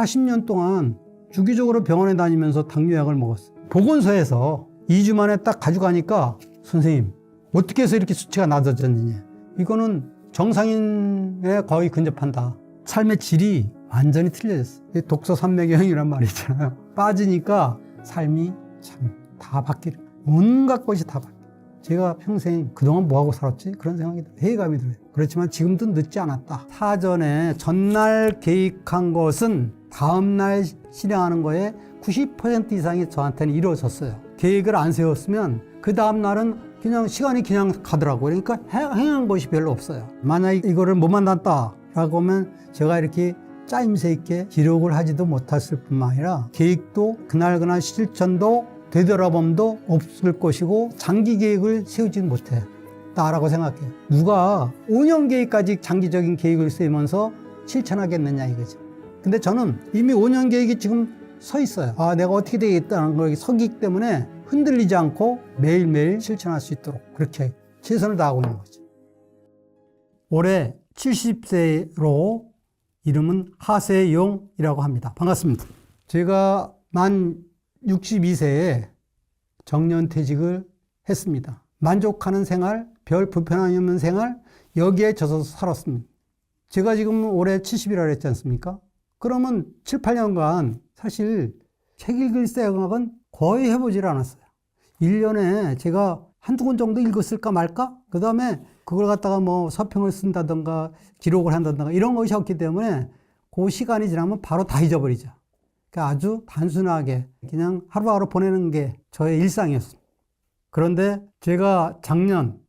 40년 동안 주기적으로 병원에 다니면서 당뇨약을 먹었어요. 보건소에서 2주 만에 딱 가져가니까 선생님 어떻게 해서 이렇게 수치가 낮아졌느냐. 이거는 정상인에 거의 근접한다. 삶의 질이 완전히 틀려졌어요. 독서 산매경이란 말이 있잖아요. 빠지니까 삶이 참 다 바뀌는, 온갖 것이 다 바뀌어요. 제가 평생 그동안 뭐하고 살았지? 그런 생각이 들어요. 회의감이 들어요. 그렇지만 지금도 늦지 않았다. 사전에 전날 계획한 것은 다음날 실행하는 거에 90% 이상이 저한테는 이루어졌어요. 계획을 안 세웠으면 그 다음날은 그냥 시간이 그냥 가더라고요. 그러니까 행한 것이 별로 없어요. 만약에 이거를 못 만났다라고 하면 제가 이렇게 짜임새 있게 기록을 하지도 못했을 뿐만 아니라 계획도 그날 실천도 되돌아봄도 없을 것이고 장기 계획을 세우지 못했다라고 생각해요. 누가 5년 계획까지 장기적인 계획을 세우면서 실천하겠느냐 이거죠. 근데 저는 이미 5년 계획이 지금 서 있어요. 아, 내가 어떻게 되겠다는 걸 서기 때문에 흔들리지 않고 매일매일 실천할 수 있도록 그렇게 최선을 다하고 있는 거죠. 올해 70세로 이름은 하세용이라고 합니다. 반갑습니다. 제가 만 62세에 정년퇴직을 했습니다. 만족하는 생활, 별 불편함이 없는 생활, 여기에 젖어서 살았습니다. 제가 지금 올해 70이라고 했지 않습니까? 그러면 7, 8년간 사실 책 읽을 생각은 거의 해보질 않았어요. 1년에 제가 한두 권 정도 읽었을까 말까? 그 다음에 그걸 갖다가 뭐 서평을 쓴다든가 기록을 한다든가 이런 것이 없기 때문에 그 시간이 지나면 바로 다 잊어버리죠. 그러니까 아주 단순하게 그냥 하루하루 보내는 게 저의 일상이었습니다. 그런데 제가 작년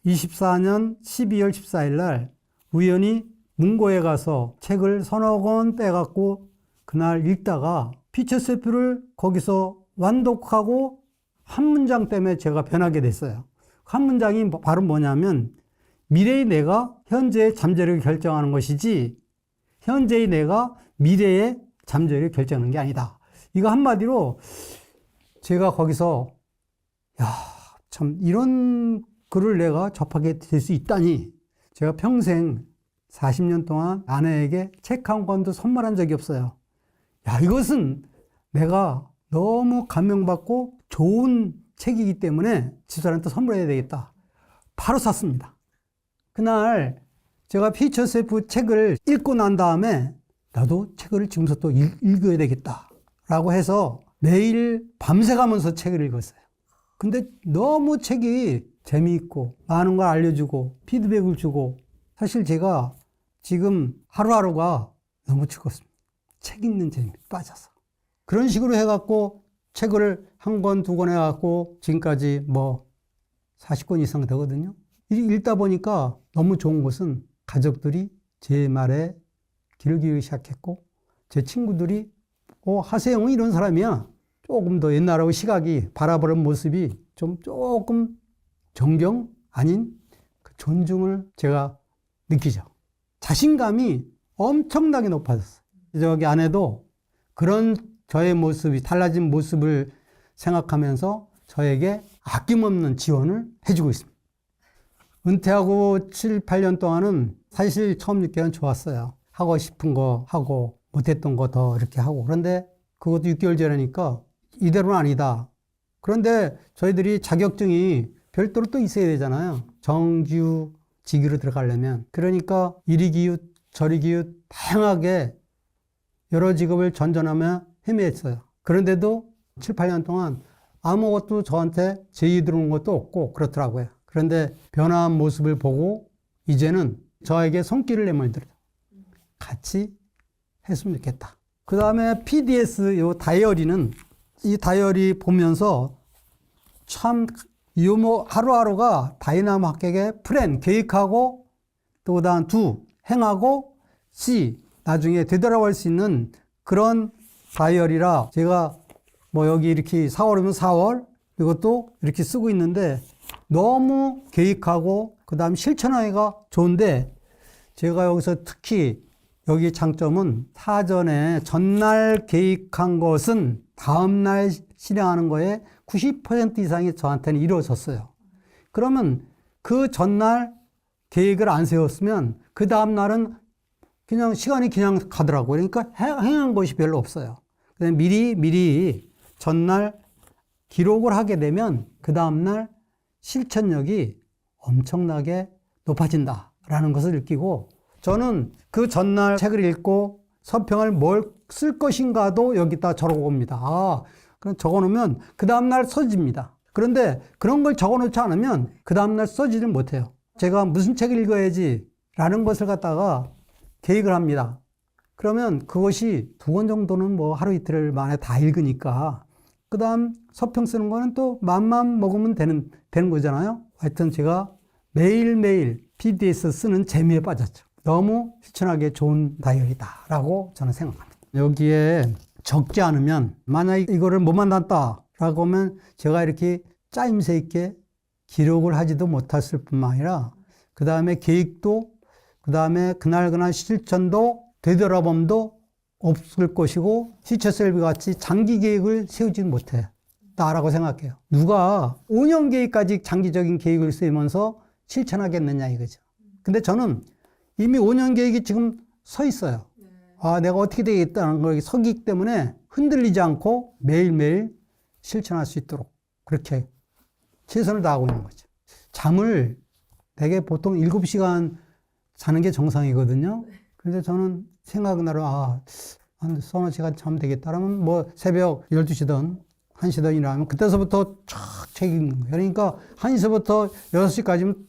24년 12월 14일 날 우연히 문고에 가서 책을 서너 권 빼갖고 그날 읽다가 피처셀프를 거기서 완독하고 한 문장 때문에 제가 변하게 됐어요. 한 문장이 바로 뭐냐면 미래의 내가 현재의 잠재력을 결정하는 것이지 현재의 내가 미래의 잠재력을 결정하는 게 아니다. 이거 한마디로 제가 거기서 야, 참 이런 글을 내가 접하게 될 수 있다니. 제가 평생 40년 동안 아내에게 책 한 권도 선물한 적이 없어요. 야, 이것은 내가 너무 감명받고 좋은 책이기 때문에 집사람한테 선물해야 되겠다. 바로 샀습니다. 그날 제가 피처셀프 책을 읽고 난 다음에 나도 책을 지금부터 또 읽어야 되겠다라고 해서 매일 밤새 가면서 책을 읽었어요. 근데 너무 책이 재미있고 많은 걸 알려주고 피드백을 주고 사실 제가 지금 하루하루가 너무 즐겁습니다. 책 읽는 재미 빠져서. 그런 식으로 해갖고 책을 한 권, 두 권 해갖고 지금까지 뭐 40권 이상 되거든요. 읽다 보니까 너무 좋은 것은 가족들이 제 말에 귀를 기울이기 시작했고 제 친구들이 하세용은 이런 사람이야. 조금 더 옛날하고 시각이 바라보는 모습이 조금 존경 아닌 그 존중을 제가 느끼죠. 자신감이 엄청나게 높아졌어요. 저기 아내도 그런 저의 모습이 달라진 모습을 생각하면서 저에게 아낌없는 지원을 해주고 있습니다. 은퇴하고 7, 8년 동안은 사실 처음 6개월은 좋았어요. 하고 싶은 거 하고 못했던 거 더 이렇게 하고. 그런데 그것도 6개월 전이니까 이대로는 아니다. 그런데 저희들이 자격증이 별도로 또 있어야 되잖아요. 정규 직위로 들어가려면. 그러니까 이리 기웃 저리 기웃 다양하게 여러 직업을 전전하며 헤매했어요. 그런데도 7, 8년 동안 아무것도 저한테 제의 들어온 것도 없고 그렇더라고요. 그런데 변화한 모습을 보고 이제는 저에게 손길을 내밀더라고요. 같이 했으면 좋겠다. 그 다음에 PDS 요 다이어리는 이 다이어리 보면서 참 뭐 하루하루가 다이나믹하게 플랜 계획하고 또 그다음 행하고 나중에 되돌아올 수 있는 그런 다이어리라 제가 뭐 여기 이렇게 4월이면 4월 이것도 이렇게 쓰고 있는데 너무 계획하고 그다음 실천하기가 좋은데 제가 여기서 특히 여기 장점은 사전에 전날 계획한 것은 다음날 실행하는 거에 90% 이상이 저한테는 이루어졌어요. 그러면 그 전날 계획을 안 세웠으면 그 다음날은 그냥 시간이 그냥 가더라고요. 그러니까 행한 것이 별로 없어요. 그냥 미리 전날 기록을 하게 되면 그 다음날 실천력이 엄청나게 높아진다라는 것을 느끼고, 저는 그 전날 책을 읽고 서평을 뭘 쓸 것인가도 여기다 적어봅니다. 그럼 적어놓으면 그 다음날 써집니다. 그런데 그런 걸 적어놓지 않으면 그 다음날 써지를 못해요. 제가 무슨 책을 읽어야지 라는 것을 갖다가 계획을 합니다. 그러면 그것이 2권 정도는 뭐 하루 이틀 만에 다 읽으니까 그 다음 서평 쓰는 거는 또 맘만 먹으면 되는 거잖아요. 하여튼 제가 매일매일 PDS 쓰는 재미에 빠졌죠. 너무 실천하기에 좋은 다이어리다라고 저는 생각합니다. 여기에 적지 않으면, 만약에 이거를 못 만났다라고 하면 제가 이렇게 짜임새 있게 기록을 하지도 못했을 뿐만 아니라 그 다음에 계획도, 그 다음에 그날 실천도 되돌아봄도 없을 것이고, 퓨처셀프 같이 장기 계획을 세우지 못했다라고 생각해요. 누가 5년 계획까지 장기적인 계획을 세우면서 실천하겠느냐 이거죠. 근데 저는 이미 5년 계획이 지금 서 있어요. 내가 어떻게 되겠다는 걸 서기 때문에 흔들리지 않고 매일매일 실천할 수 있도록 그렇게 최선을 다하고 있는 거죠. 잠을 되게 보통 7시간 자는 게 정상이거든요. 그런데 저는 생각나로 한 서너 시간 자면 되겠다. 그러면 뭐 새벽 12시든 1시든 일어나면 그때서부터 쫙 책 읽는 거예요. 그러니까 1시부터 6시까지면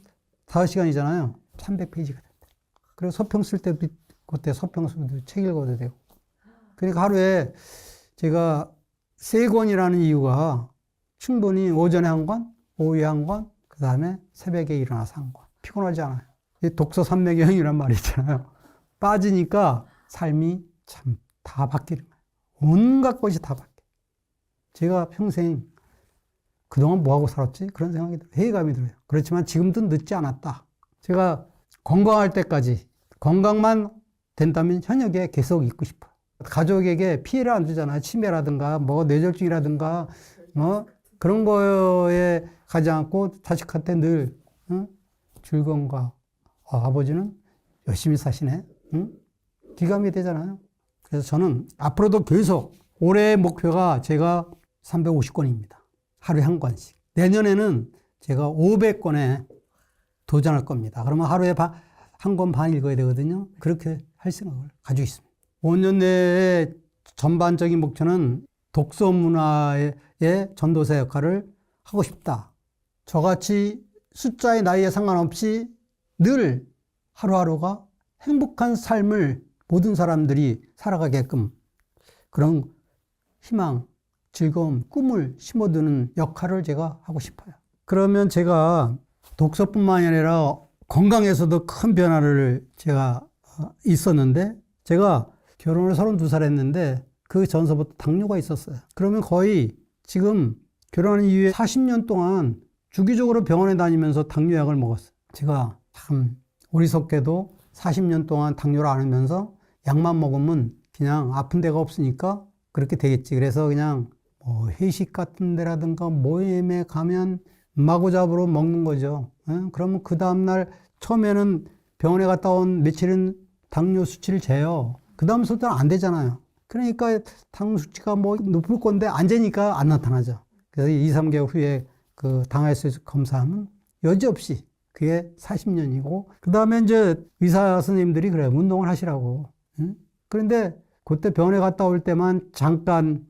5시간이잖아요. 300페이지가 됐대. 그리고 서평 쓸 때도 그때 서평 쓸 때도 책 읽어도 되고. 그러니까 하루에 제가 3권이라는 이유가 충분히 오전에 1권, 오후에 1권, 그 다음에 새벽에 일어나서 1권. 피곤하지 않아요. 독서 산매경이란 말이 있잖아요. 빠지니까 삶이 참 다 바뀌는 거예요. 온갖 것이 다 바뀌어요. 제가 평생 그동안 뭐하고 살았지? 그런 생각이 들어요. 회의감이 들어요. 그렇지만 지금도 늦지 않았다. 제가 건강할 때까지, 건강만 된다면 현역에 계속 있고 싶어요. 가족에게 피해를 안 주잖아요. 치매라든가 뭐 뇌졸중이라든가 뭐 그런 거에 가지 않고 자식한테 늘 즐거움과 아버지는 열심히 사시네. 기감이 되잖아요. 그래서 저는 앞으로도 계속, 올해의 목표가 제가 350권입니다. 하루에 1권씩. 내년에는 제가 500권에 도전할 겁니다. 그러면 하루에 1권 반 읽어야 되거든요. 그렇게 할 생각을 가지고 있습니다. 5년 내에 전반적인 목표는 독서 문화의 전도사 역할을 하고 싶다. 저같이 숫자의 나이에 상관없이 늘 하루하루가 행복한 삶을 모든 사람들이 살아가게끔 그런 희망, 즐거움, 꿈을 심어두는 역할을 제가 하고 싶어요. 그러면 제가 독서뿐만 아니라 건강에서도 큰 변화를 제가 있었는데, 제가 결혼을 32살 했는데 그 전서부터 당뇨가 있었어요. 그러면 거의 지금 결혼한 이후에 40년 동안 주기적으로 병원에 다니면서 당뇨약을 먹었어요. 제가 참 어리석게도 40년 동안 당뇨를 앓으면서 약만 먹으면 그냥 아픈 데가 없으니까 그렇게 되겠지. 그래서 그냥 뭐 회식 같은 데라든가 모임에 가면 마구잡이로 먹는 거죠. 그러면 그 다음날 처음에는 병원에 갔다 온 며칠은 당뇨 수치를 재요. 그 다음부터는 안 되잖아요. 그러니까 당 수치가 뭐 높을 건데 안 재니까 안 나타나죠. 그래서 2, 3개월 후에 그 당화혈색 검사하면 여지없이 그게 40년이고, 그 다음에 이제 의사 선생님들이 그래요. 운동을 하시라고. 그런데 그때 병원에 갔다 올 때만 잠깐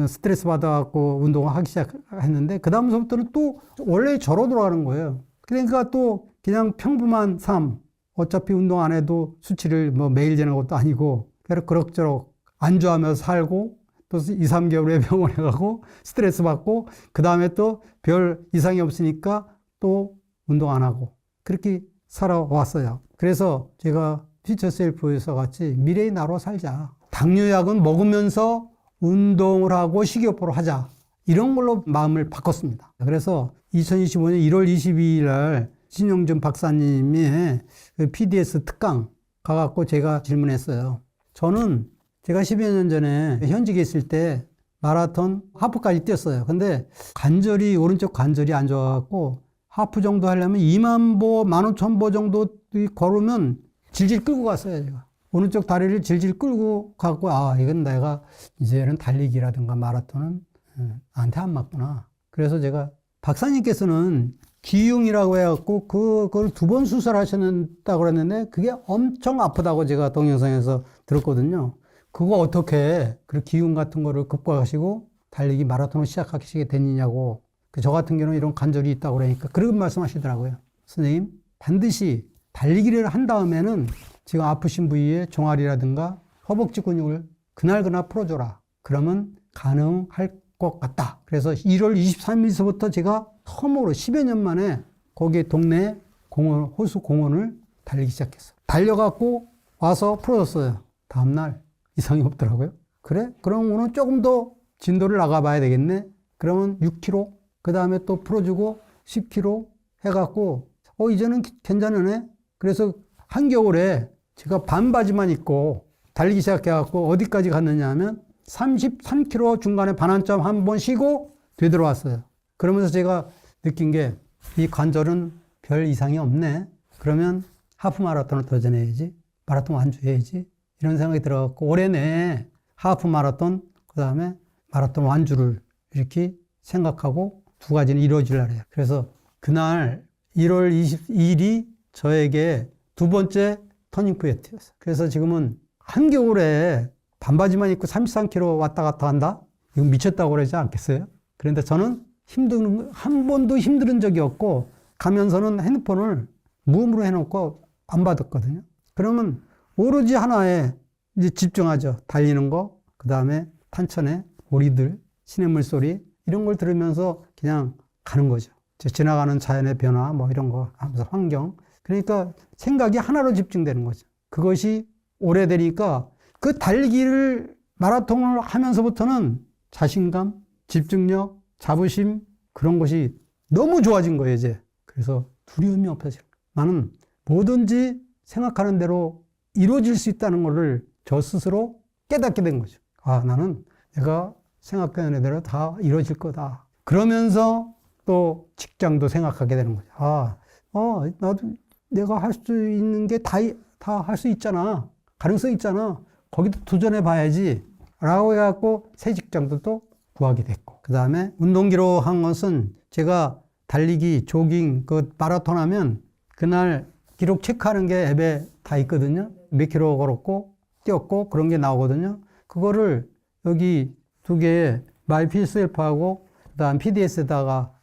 스트레스 받아갖고 운동을 하기 시작했는데, 그 다음부터는 또 원래 저로 돌아가는 거예요. 그러니까 또 그냥 평범한 삶, 어차피 운동 안 해도 수치를 뭐 매일 재는 것도 아니고, 그럭저럭 안주하면서 살고, 또 2, 3개월 후에 병원에 가고 스트레스 받고, 그 다음에 또 별 이상이 없으니까 또 운동 안 하고 그렇게 살아왔어요. 그래서 제가 퓨처셀프에서 같이 미래의 나로 살자. 당뇨약은 먹으면서 운동을 하고 식이요법을 하자. 이런 걸로 마음을 바꿨습니다. 그래서 2025년 1월 22일 날 신용준 박사님의 PDS 특강 가갖고 제가 질문했어요. 저는 제가 10여 년 전에 현직에 있을 때 마라톤 하프까지 뛰었어요. 근데 관절이, 오른쪽 관절이 안 좋아갖고 하프 정도 하려면 2만 보, 15,000보 정도 걸으면 질질 끌고 갔어요, 제가. 오른쪽 다리를 질질 끌고 가고, 아, 이건 내가 이제는 달리기라든가 마라톤은 나한테 안 맞구나. 그래서 제가 박사님께서는 기흉이라고 해갖고 그걸 2번 수술하셨다고 그랬는데 그게 엄청 아프다고 제가 동영상에서 들었거든요. 그거 어떻게 그 기흉 같은 거를 극복하시고 달리기 마라톤을 시작하시게 됐느냐고. 저 같은 경우는 이런 관절이 있다고 그러니까 그런 말씀하시더라고요. 선생님, 반드시 달리기를 한 다음에는 지금 아프신 부위에 종아리라든가 허벅지 근육을 그날 풀어줘라. 그러면 가능할 것 같다. 그래서 1월 23일서부터 제가 처음으로 10여 년 만에 거기 동네 공원, 호수 공원을 달리기 시작했어요. 달려갖고 와서 풀어줬어요. 다음날 이상이 없더라고요. 그래? 그럼 오늘 조금 더 진도를 나가봐야 되겠네? 그러면 6km, 그 다음에 또 풀어주고 10km 해갖고, 이제는 괜찮으네? 그래서 한겨울에 제가 반바지만 입고 달리기 시작해갖고 어디까지 갔느냐 하면 33km 중간에 반환점 한 번 쉬고 되돌아왔어요. 그러면서 제가 느낀 게 이 관절은 별 이상이 없네. 그러면 하프 마라톤을 도전해야지. 마라톤 완주해야지. 이런 생각이 들어갖고 올해 내에 하프 마라톤, 그 다음에 마라톤 완주를 이렇게 생각하고 2가지는 이루어지려고 해요. 그래서 그날 1월 22일이 저에게 2번째 터닝포인트였어요. 그래서 지금은 한겨울에 반바지만 입고 33km 왔다 갔다 한다? 이거 미쳤다고 그러지 않겠어요? 그런데 저는 한 번도 힘든 적이 없고 가면서는 핸드폰을 무음으로 해놓고 안 받았거든요. 그러면 오로지 하나에 이제 집중하죠. 달리는 거, 그 다음에 탄천의 오리들, 시냇물 소리 이런 걸 들으면서 그냥 가는 거죠. 지나가는 자연의 변화 뭐 이런 거 하면서 환경. 그러니까 생각이 하나로 집중되는 거죠. 그것이 오래되니까 그 달리기를 마라톤을 하면서부터는 자신감, 집중력, 자부심 그런 것이 너무 좋아진 거예요, 이제. 그래서 두려움이 없어져요. 나는 뭐든지 생각하는 대로 이루어질 수 있다는 것을 저 스스로 깨닫게 된 거죠. 아, 나는 내가 생각하는 대로 다 이루어질 거다. 그러면서 또 직장도 생각하게 되는 거죠. 나도 내가 할 수 있는 게 다 할 수 있잖아. 가능성 있잖아. 거기도 도전해 봐야지. 라고 해갖고 새 직장도 또 구하게 됐고. 그 다음에 운동기로 한 것은 제가 달리기, 조깅, 그 마라톤 하면 그날 기록 체크하는 게 앱에 다 있거든요. 몇 킬로 걸었고, 뛰었고, 그런 게 나오거든요. 그거를 여기 2개에 마이피셀프하고, 그 다음 PDS에다가,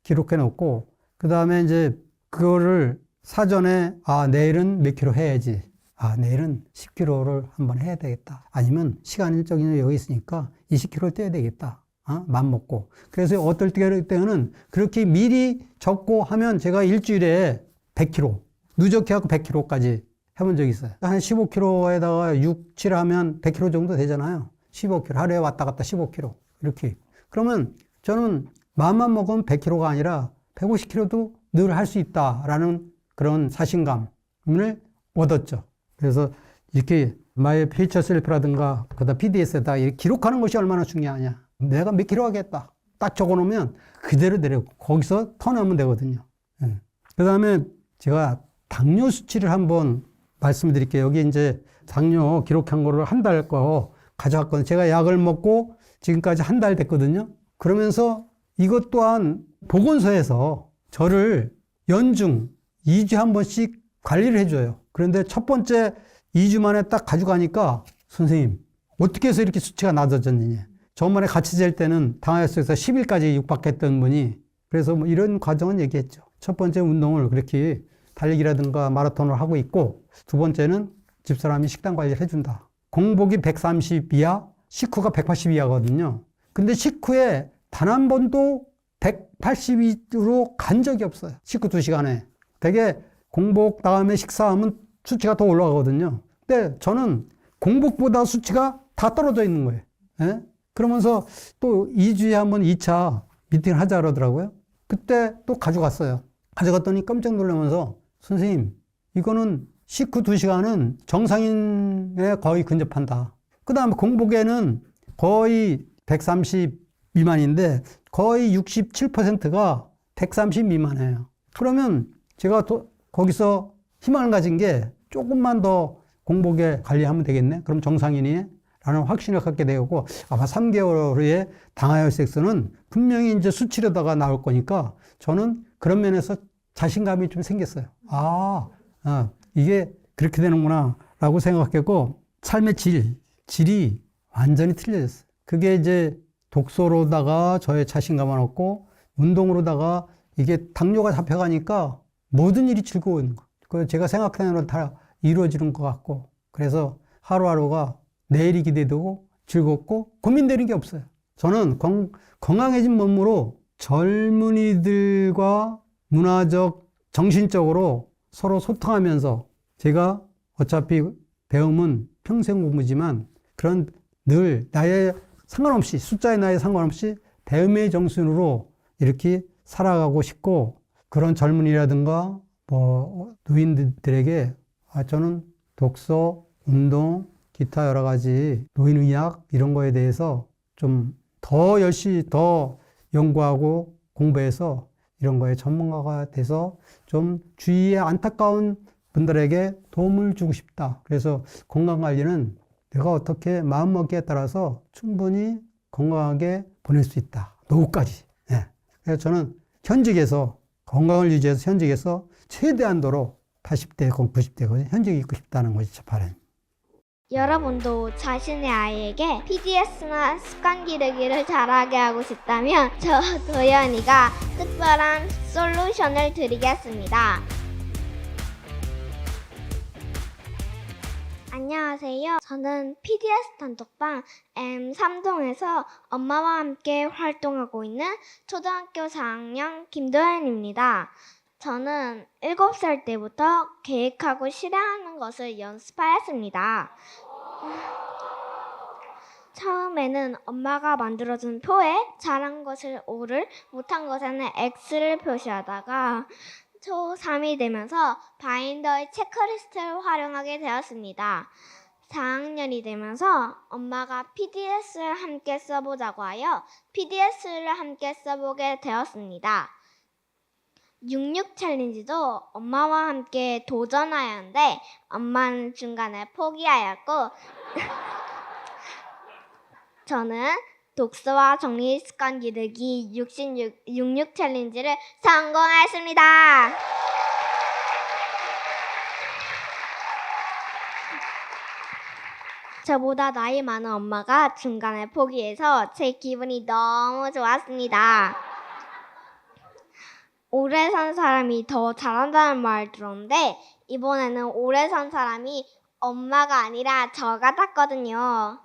기록해 놓고, 그 다음에 이제 그거를 사전에, 내일은 몇 킬로 해야지. 내일은 10km를 한번 해야 되겠다. 아니면 시간 일정이 여기 있으니까 20km를 뛰어야 되겠다. 맘 먹고. 그래서 어떨 때는 그렇게 미리 적고 하면 제가 일주일에 100km, 누적해 갖고 100km까지 해본 적이 있어요. 한 15km에다가 6, 7 하면 100km 정도 되잖아요. 15km. 하루에 왔다 갔다 15km. 이렇게. 그러면 저는 마음만 먹으면 100km가 아니라 150km도 늘 할 수 있다라는 그런 자신감을 얻었죠. 그래서 이렇게 마이 퓨처 셀프라든가 그다음 PDS에다 이렇게 기록하는 것이 얼마나 중요하냐. 내가 몇 킬로 하겠다. 딱 적어놓으면 그대로 내려고 거기서 턴하면 되거든요. 그 다음에 제가 당뇨 수치를 한번 말씀드릴게요. 여기 이제 당뇨 기록한 거를 한 달 거 가져왔거든요. 제가 약을 먹고 지금까지 한 달 됐거든요. 그러면서 이것 또한 보건소에서 저를 연중 2주에 한 번씩 관리를 해줘요. 그런데 첫 번째 2주 만에 딱 가져가니까 선생님 어떻게 해서 이렇게 수치가 낮아졌느냐. 저번에 같이 잴 때는 당화혈소에서 10일까지 육박했던 분이 그래서 뭐 이런 과정은 얘기했죠. 첫 번째 운동을 그렇게 달리기라든가 마라톤을 하고 있고 2번째는 집사람이 식단 관리를 해준다. 공복이 130 이하, 식후가 180 이하거든요. 근데 식후에 단 한 번도 180으로 간 적이 없어요. 식후 2시간에. 되게 공복 다음에 식사하면 수치가 더 올라가거든요. 근데 저는 공복보다 수치가 다 떨어져 있는 거예요. 예? 그러면서 또 2주에 한 번 2차 미팅을 하자 그러더라고요. 그때 또 가져갔어요. 가져갔더니 깜짝 놀라면서 선생님 이거는 식후 2시간은 정상인에 거의 근접한다. 그 다음에 공복에는 거의 130 미만인데 거의 67%가 130 미만이에요. 그러면 제가 거기서 희망을 가진 게 조금만 더 공복에 관리하면 되겠네? 그럼 정상인이? 라는 확신을 갖게 되고, 아마 3개월 후에 당하혈 섹스는 분명히 이제 수치료다가 나올 거니까 저는 그런 면에서 자신감이 좀 생겼어요. 이게 그렇게 되는구나 라고 생각했고, 삶의 질이 완전히 틀려졌어요. 그게 이제 독서로다가 저의 자신감을 얻고, 운동으로다가 이게 당뇨가 잡혀가니까 모든 일이 즐거운 거. 제가 생각하는 대로 다 이루어지는 것 같고, 그래서 하루하루가 내일이 기대되고 즐겁고 고민되는 게 없어요. 저는 건강해진 몸으로 젊은이들과 문화적, 정신적으로 서로 소통하면서 제가 어차피 배움은 평생 공부지만 그런 늘 나의 상관없이 숫자의 나이 상관없이 배움의 정신으로 이렇게 살아가고 싶고 그런 젊은이라든가 노인들에게 저는 독서, 운동, 기타 여러 가지 노인의학 이런 거에 대해서 좀 더 열심히 더 연구하고 공부해서 이런 거에 전문가가 돼서 좀 주위에 안타까운 분들에게 도움을 주고 싶다. 그래서 건강관리는 내가 어떻게 마음먹기에 따라서 충분히 건강하게 보낼 수 있다. 노후까지. 네. 그래서 저는 현직에서 건강을 유지해서 현직에서 최대한도로 80대, 90대 현직에 있고 싶다는 것이 제 바람입니다. 여러분도 자신의 아이에게 PDS나 습관 기르기를 잘하게 하고 싶다면 저 도연이가 특별한 솔루션을 드리겠습니다. 안녕하세요. 저는 PDS 단톡방 M3동에서 엄마와 함께 활동하고 있는 초등학교 4학년 김도연입니다. 저는 7살 때부터 계획하고 실행하는 것을 연습하였습니다. 처음에는 엄마가 만들어준 표에 잘한 것을 O를, 못한 것에는 X를 표시하다가 초3이 되면서 바인더의 체크리스트를 활용하게 되었습니다. 4학년이 되면서 엄마가 PDS를 함께 써보자고 하여 PDS를 함께 써보게 되었습니다. 66 챌린지도 엄마와 함께 도전하였는데 엄마는 중간에 포기하였고 저는 독서와 정리 습관 기르기 66 챌린지를 성공했습니다. 저보다 나이 많은 엄마가 중간에 포기해서 제 기분이 너무 좋았습니다. 오래 산 사람이 더 잘한다는 말 들었는데 이번에는 오래 산 사람이 엄마가 아니라 저 같았거든요.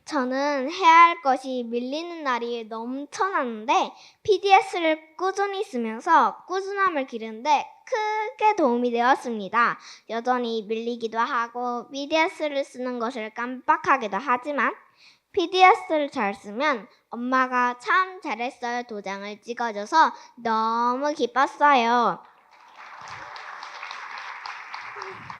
저는 해야 할 것이 밀리는 날이 넘쳐났는데 PDS를 꾸준히 쓰면서 꾸준함을 기르는데 크게 도움이 되었습니다. 여전히 밀리기도 하고 PDS를 쓰는 것을 깜빡하기도 하지만 PDS를 잘 쓰면 엄마가 참 잘했어요 도장을 찍어줘서 너무 기뻤어요.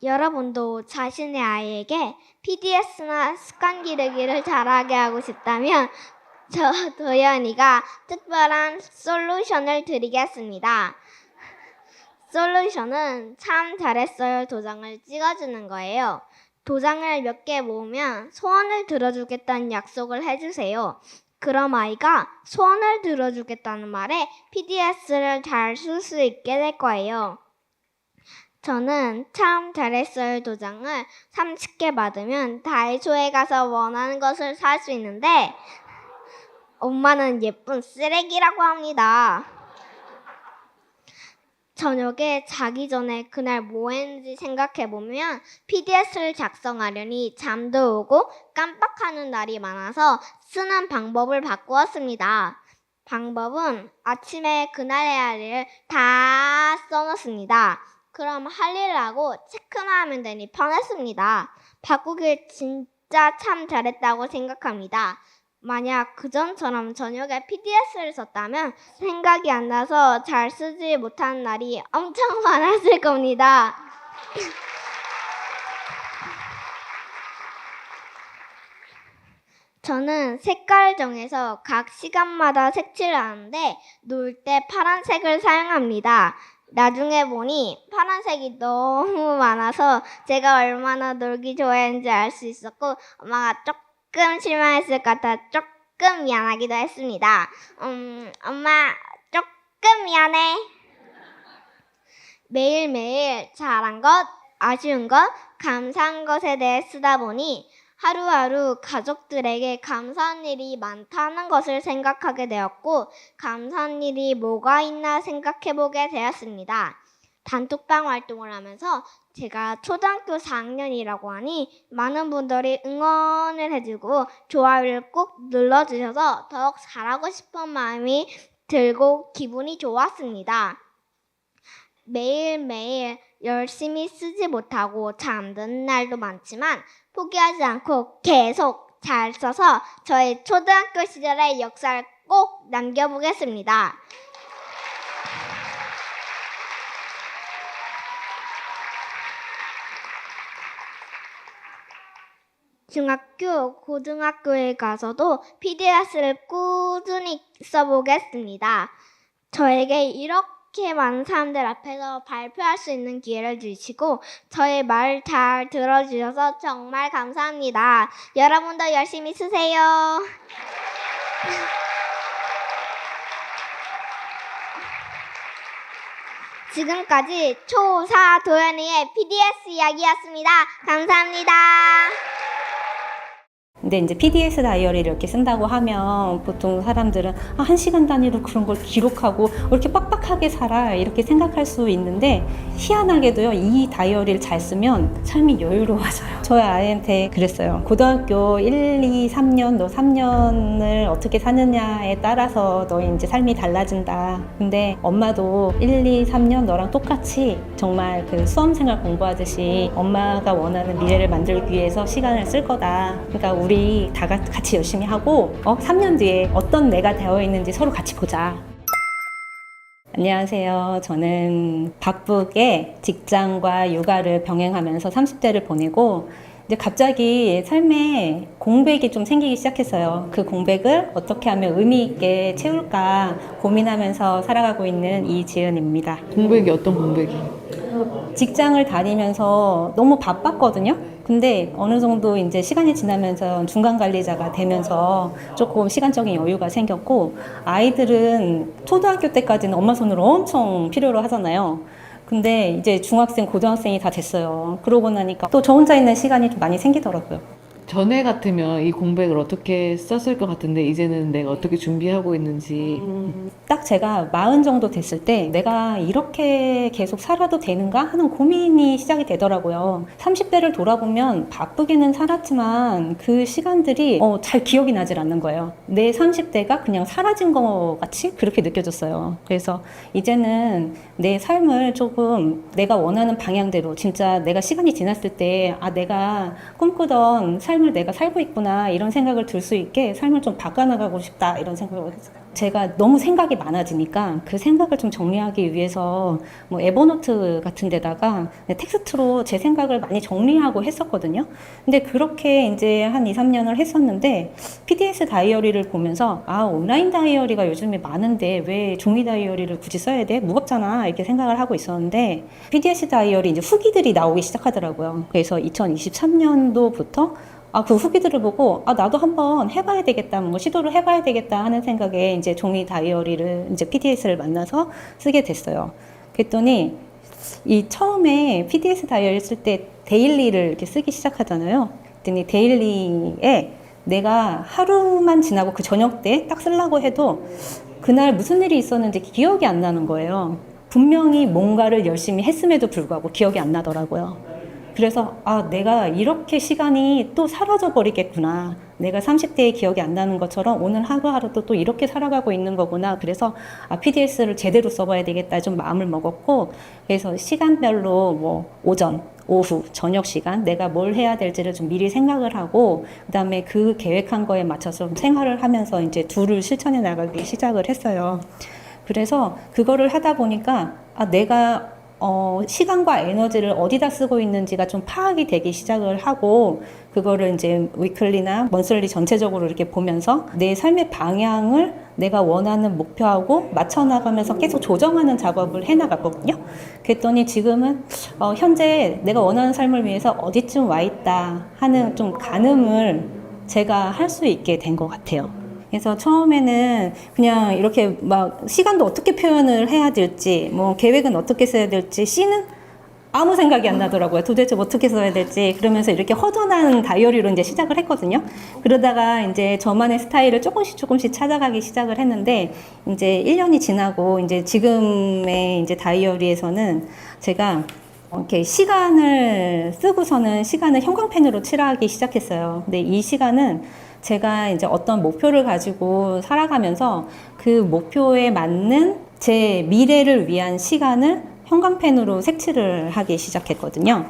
여러분도 자신의 아이에게 PDS나 습관 기르기를 잘하게 하고 싶다면 저 도연이가 특별한 솔루션을 드리겠습니다. 솔루션은 참 잘했어요 도장을 찍어주는 거예요. 도장을 몇 개 모으면 소원을 들어주겠다는 약속을 해주세요. 그럼 아이가 소원을 들어주겠다는 말에 PDS를 잘 쓸 수 있게 될 거예요. 저는 참 잘했어요 도장을 30개 받으면 다이소에 가서 원하는 것을 살 수 있는데 엄마는 예쁜 쓰레기라고 합니다. 저녁에 자기 전에 그날 뭐 했는지 생각해보면 PDS를 작성하려니 잠도 오고 깜빡하는 날이 많아서 쓰는 방법을 바꾸었습니다. 방법은 아침에 그날 해야 할 일을 다 써놓습니다. 그럼 할 일을 하고 체크만 하면 되니 편했습니다. 바꾸길 진짜 참 잘했다고 생각합니다. 만약 그전처럼 저녁에 PDS를 썼다면 생각이 안 나서 잘 쓰지 못하는 날이 엄청 많았을 겁니다. 저는 색깔을 정해서 각 시간마다 색칠을 하는데 놀 때 파란색을 사용합니다. 나중에 보니 파란색이 너무 많아서 제가 얼마나 놀기 좋아했는지 알 수 있었고 엄마가 조금 실망했을 것 같아 조금 미안하기도 했습니다. 엄마 조금 미안해. 매일매일 잘한 것, 아쉬운 것, 감사한 것에 대해 쓰다 보니 하루하루 가족들에게 감사한 일이 많다는 것을 생각하게 되었고 감사한 일이 뭐가 있나 생각해보게 되었습니다. 단톡방 활동을 하면서 제가 초등학교 4학년이라고 하니 많은 분들이 응원을 해주고 좋아요를 꾹 눌러주셔서 더욱 잘하고 싶은 마음이 들고 기분이 좋았습니다. 매일매일 열심히 쓰지 못하고 잠드는 날도 많지만 포기하지 않고 계속 잘 써서 저의 초등학교 시절의 역사를 꼭 남겨보겠습니다. 중학교, 고등학교에 가서도 PDS를 꾸준히 써보겠습니다. 저에게 이렇게 많은 사람들 앞에서 발표할 수 있는 기회를 주시고 저의 말 잘 들어주셔서 정말 감사합니다. 여러분도 열심히 쓰세요. 지금까지 초4 도연이의 PDS 이야기였습니다. 감사합니다. 근데 이제 PDS 다이어리를 이렇게 쓴다고 하면 보통 사람들은 1시간 단위로 그런 걸 기록하고 왜 이렇게 빡빡하게 살아 이렇게 생각할 수 있는데 희한하게도요 이 다이어리를 잘 쓰면 삶이 여유로워져요. 저희 아이한테 그랬어요. 고등학교 1, 2, 3년 너 3년을 어떻게 사느냐에 따라서 너의 이제 삶이 달라진다. 근데 엄마도 1, 2, 3년 너랑 똑같이 정말 그 수험생활 공부하듯이 엄마가 원하는 미래를 만들기 위해서 시간을 쓸 거다. 그러니까 우리 다 같이 열심히 하고 3년 뒤에 어떤 내가 되어 있는지 서로 같이 보자. 안녕하세요. 저는 바쁘게 직장과 육아를 병행하면서 30대를 보내고 이제 갑자기 삶에 공백이 좀 생기기 시작했어요. 그 공백을 어떻게 하면 의미 있게 채울까 고민하면서 살아가고 있는 이지은입니다. 공백이 어떤 공백이? 직장을 다니면서 너무 바빴거든요. 근데 어느 정도 이제 시간이 지나면서 중간 관리자가 되면서 조금 시간적인 여유가 생겼고 아이들은 초등학교 때까지는 엄마 손으로 엄청 필요로 하잖아요. 근데 이제 중학생, 고등학생이 다 됐어요. 그러고 나니까 또 저 혼자 있는 시간이 좀 많이 생기더라고요. 전에 같으면 이 공백을 어떻게 썼을 것 같은데 이제는 내가 어떻게 준비하고 있는지. 딱 제가 40 정도 됐을 때 내가 이렇게 계속 살아도 되는가 하는 고민이 시작이 되더라고요. 30대를 돌아보면 바쁘게는 살았지만 그 시간들이 잘 기억이 나질 않는 거예요. 내 30대가 그냥 사라진 것 같이 그렇게 느껴졌어요. 그래서 이제는 내 삶을 조금 내가 원하는 방향대로 진짜 내가 시간이 지났을 때 내가 꿈꾸던 삶을 내가 살고 있구나 이런 생각을 들 수 있게 삶을 좀 바꿔나가고 싶다 이런 생각을 했어요. 제가 너무 생각이 많아지니까 그 생각을 좀 정리하기 위해서 뭐 에버노트 같은 데다가 텍스트로 제 생각을 많이 정리하고 했었거든요. 근데 그렇게 이제 한 2, 3년을 했었는데 PDS 다이어리를 보면서 온라인 다이어리가 요즘에 많은데 왜 종이 다이어리를 굳이 써야 돼? 무겁잖아 이렇게 생각을 하고 있었는데 PDS 다이어리 이제 후기들이 나오기 시작하더라고요. 그래서 2023년도부터 그 후기들을 보고 나도 한번 해봐야 되겠다, 뭔가 시도를 해봐야 되겠다 하는 생각에 이제 종이 다이어리를 이제 PDS를 만나서 쓰게 됐어요. 그랬더니 이 처음에 PDS 다이어리 쓸 때 데일리를 이렇게 쓰기 시작하잖아요. 그랬더니 데일리에 내가 하루만 지나고 그 저녁 때 딱 쓰려고 해도 그날 무슨 일이 있었는지 기억이 안 나는 거예요. 분명히 뭔가를 열심히 했음에도 불구하고 기억이 안 나더라고요. 그래서 내가 이렇게 시간이 또 사라져 버리겠구나. 내가 30대에 기억이 안 나는 것처럼 오늘 하루하루도 또 이렇게 살아가고 있는 거구나. 그래서 PDS를 제대로 써봐야 되겠다 좀 마음을 먹었고, 그래서 시간별로 뭐 오전, 오후, 저녁 시간 내가 뭘 해야 될지를 좀 미리 생각을 하고 그다음에 그 계획한 거에 맞춰서 생활을 하면서 이제 둘을 실천해 나가기 시작을 했어요. 그래서 그거를 하다 보니까 내가 시간과 에너지를 어디다 쓰고 있는지가 좀 파악이 되기 시작을 하고, 그거를 이제 위클리나 먼슬리 전체적으로 이렇게 보면서 내 삶의 방향을 내가 원하는 목표하고 맞춰 나가면서 계속 조정하는 작업을 해 나갔거든요. 그랬더니 지금은 현재 내가 원하는 삶을 위해서 어디쯤 와 있다 하는 좀 가늠을 제가 할 수 있게 된 것 같아요. 그래서 처음에는 그냥 이렇게 막 시간도 어떻게 표현을 해야 될지, 뭐 계획은 어떻게 써야 될지, C는 아무 생각이 안 나더라고요. 도대체 어떻게 써야 될지. 그러면서 이렇게 허전한 다이어리로 이제 시작을 했거든요. 그러다가 이제 저만의 스타일을 조금씩 찾아가기 시작을 했는데, 이제 1년이 지나고, 이제 지금의 이제 다이어리에서는 제가 이렇게 시간을 쓰고서는 시간을 형광펜으로 칠하기 시작했어요. 근데 이 시간은 제가 이제 어떤 목표를 가지고 살아가면서 그 목표에 맞는 제 미래를 위한 시간을 형광펜으로 색칠을 하기 시작했거든요.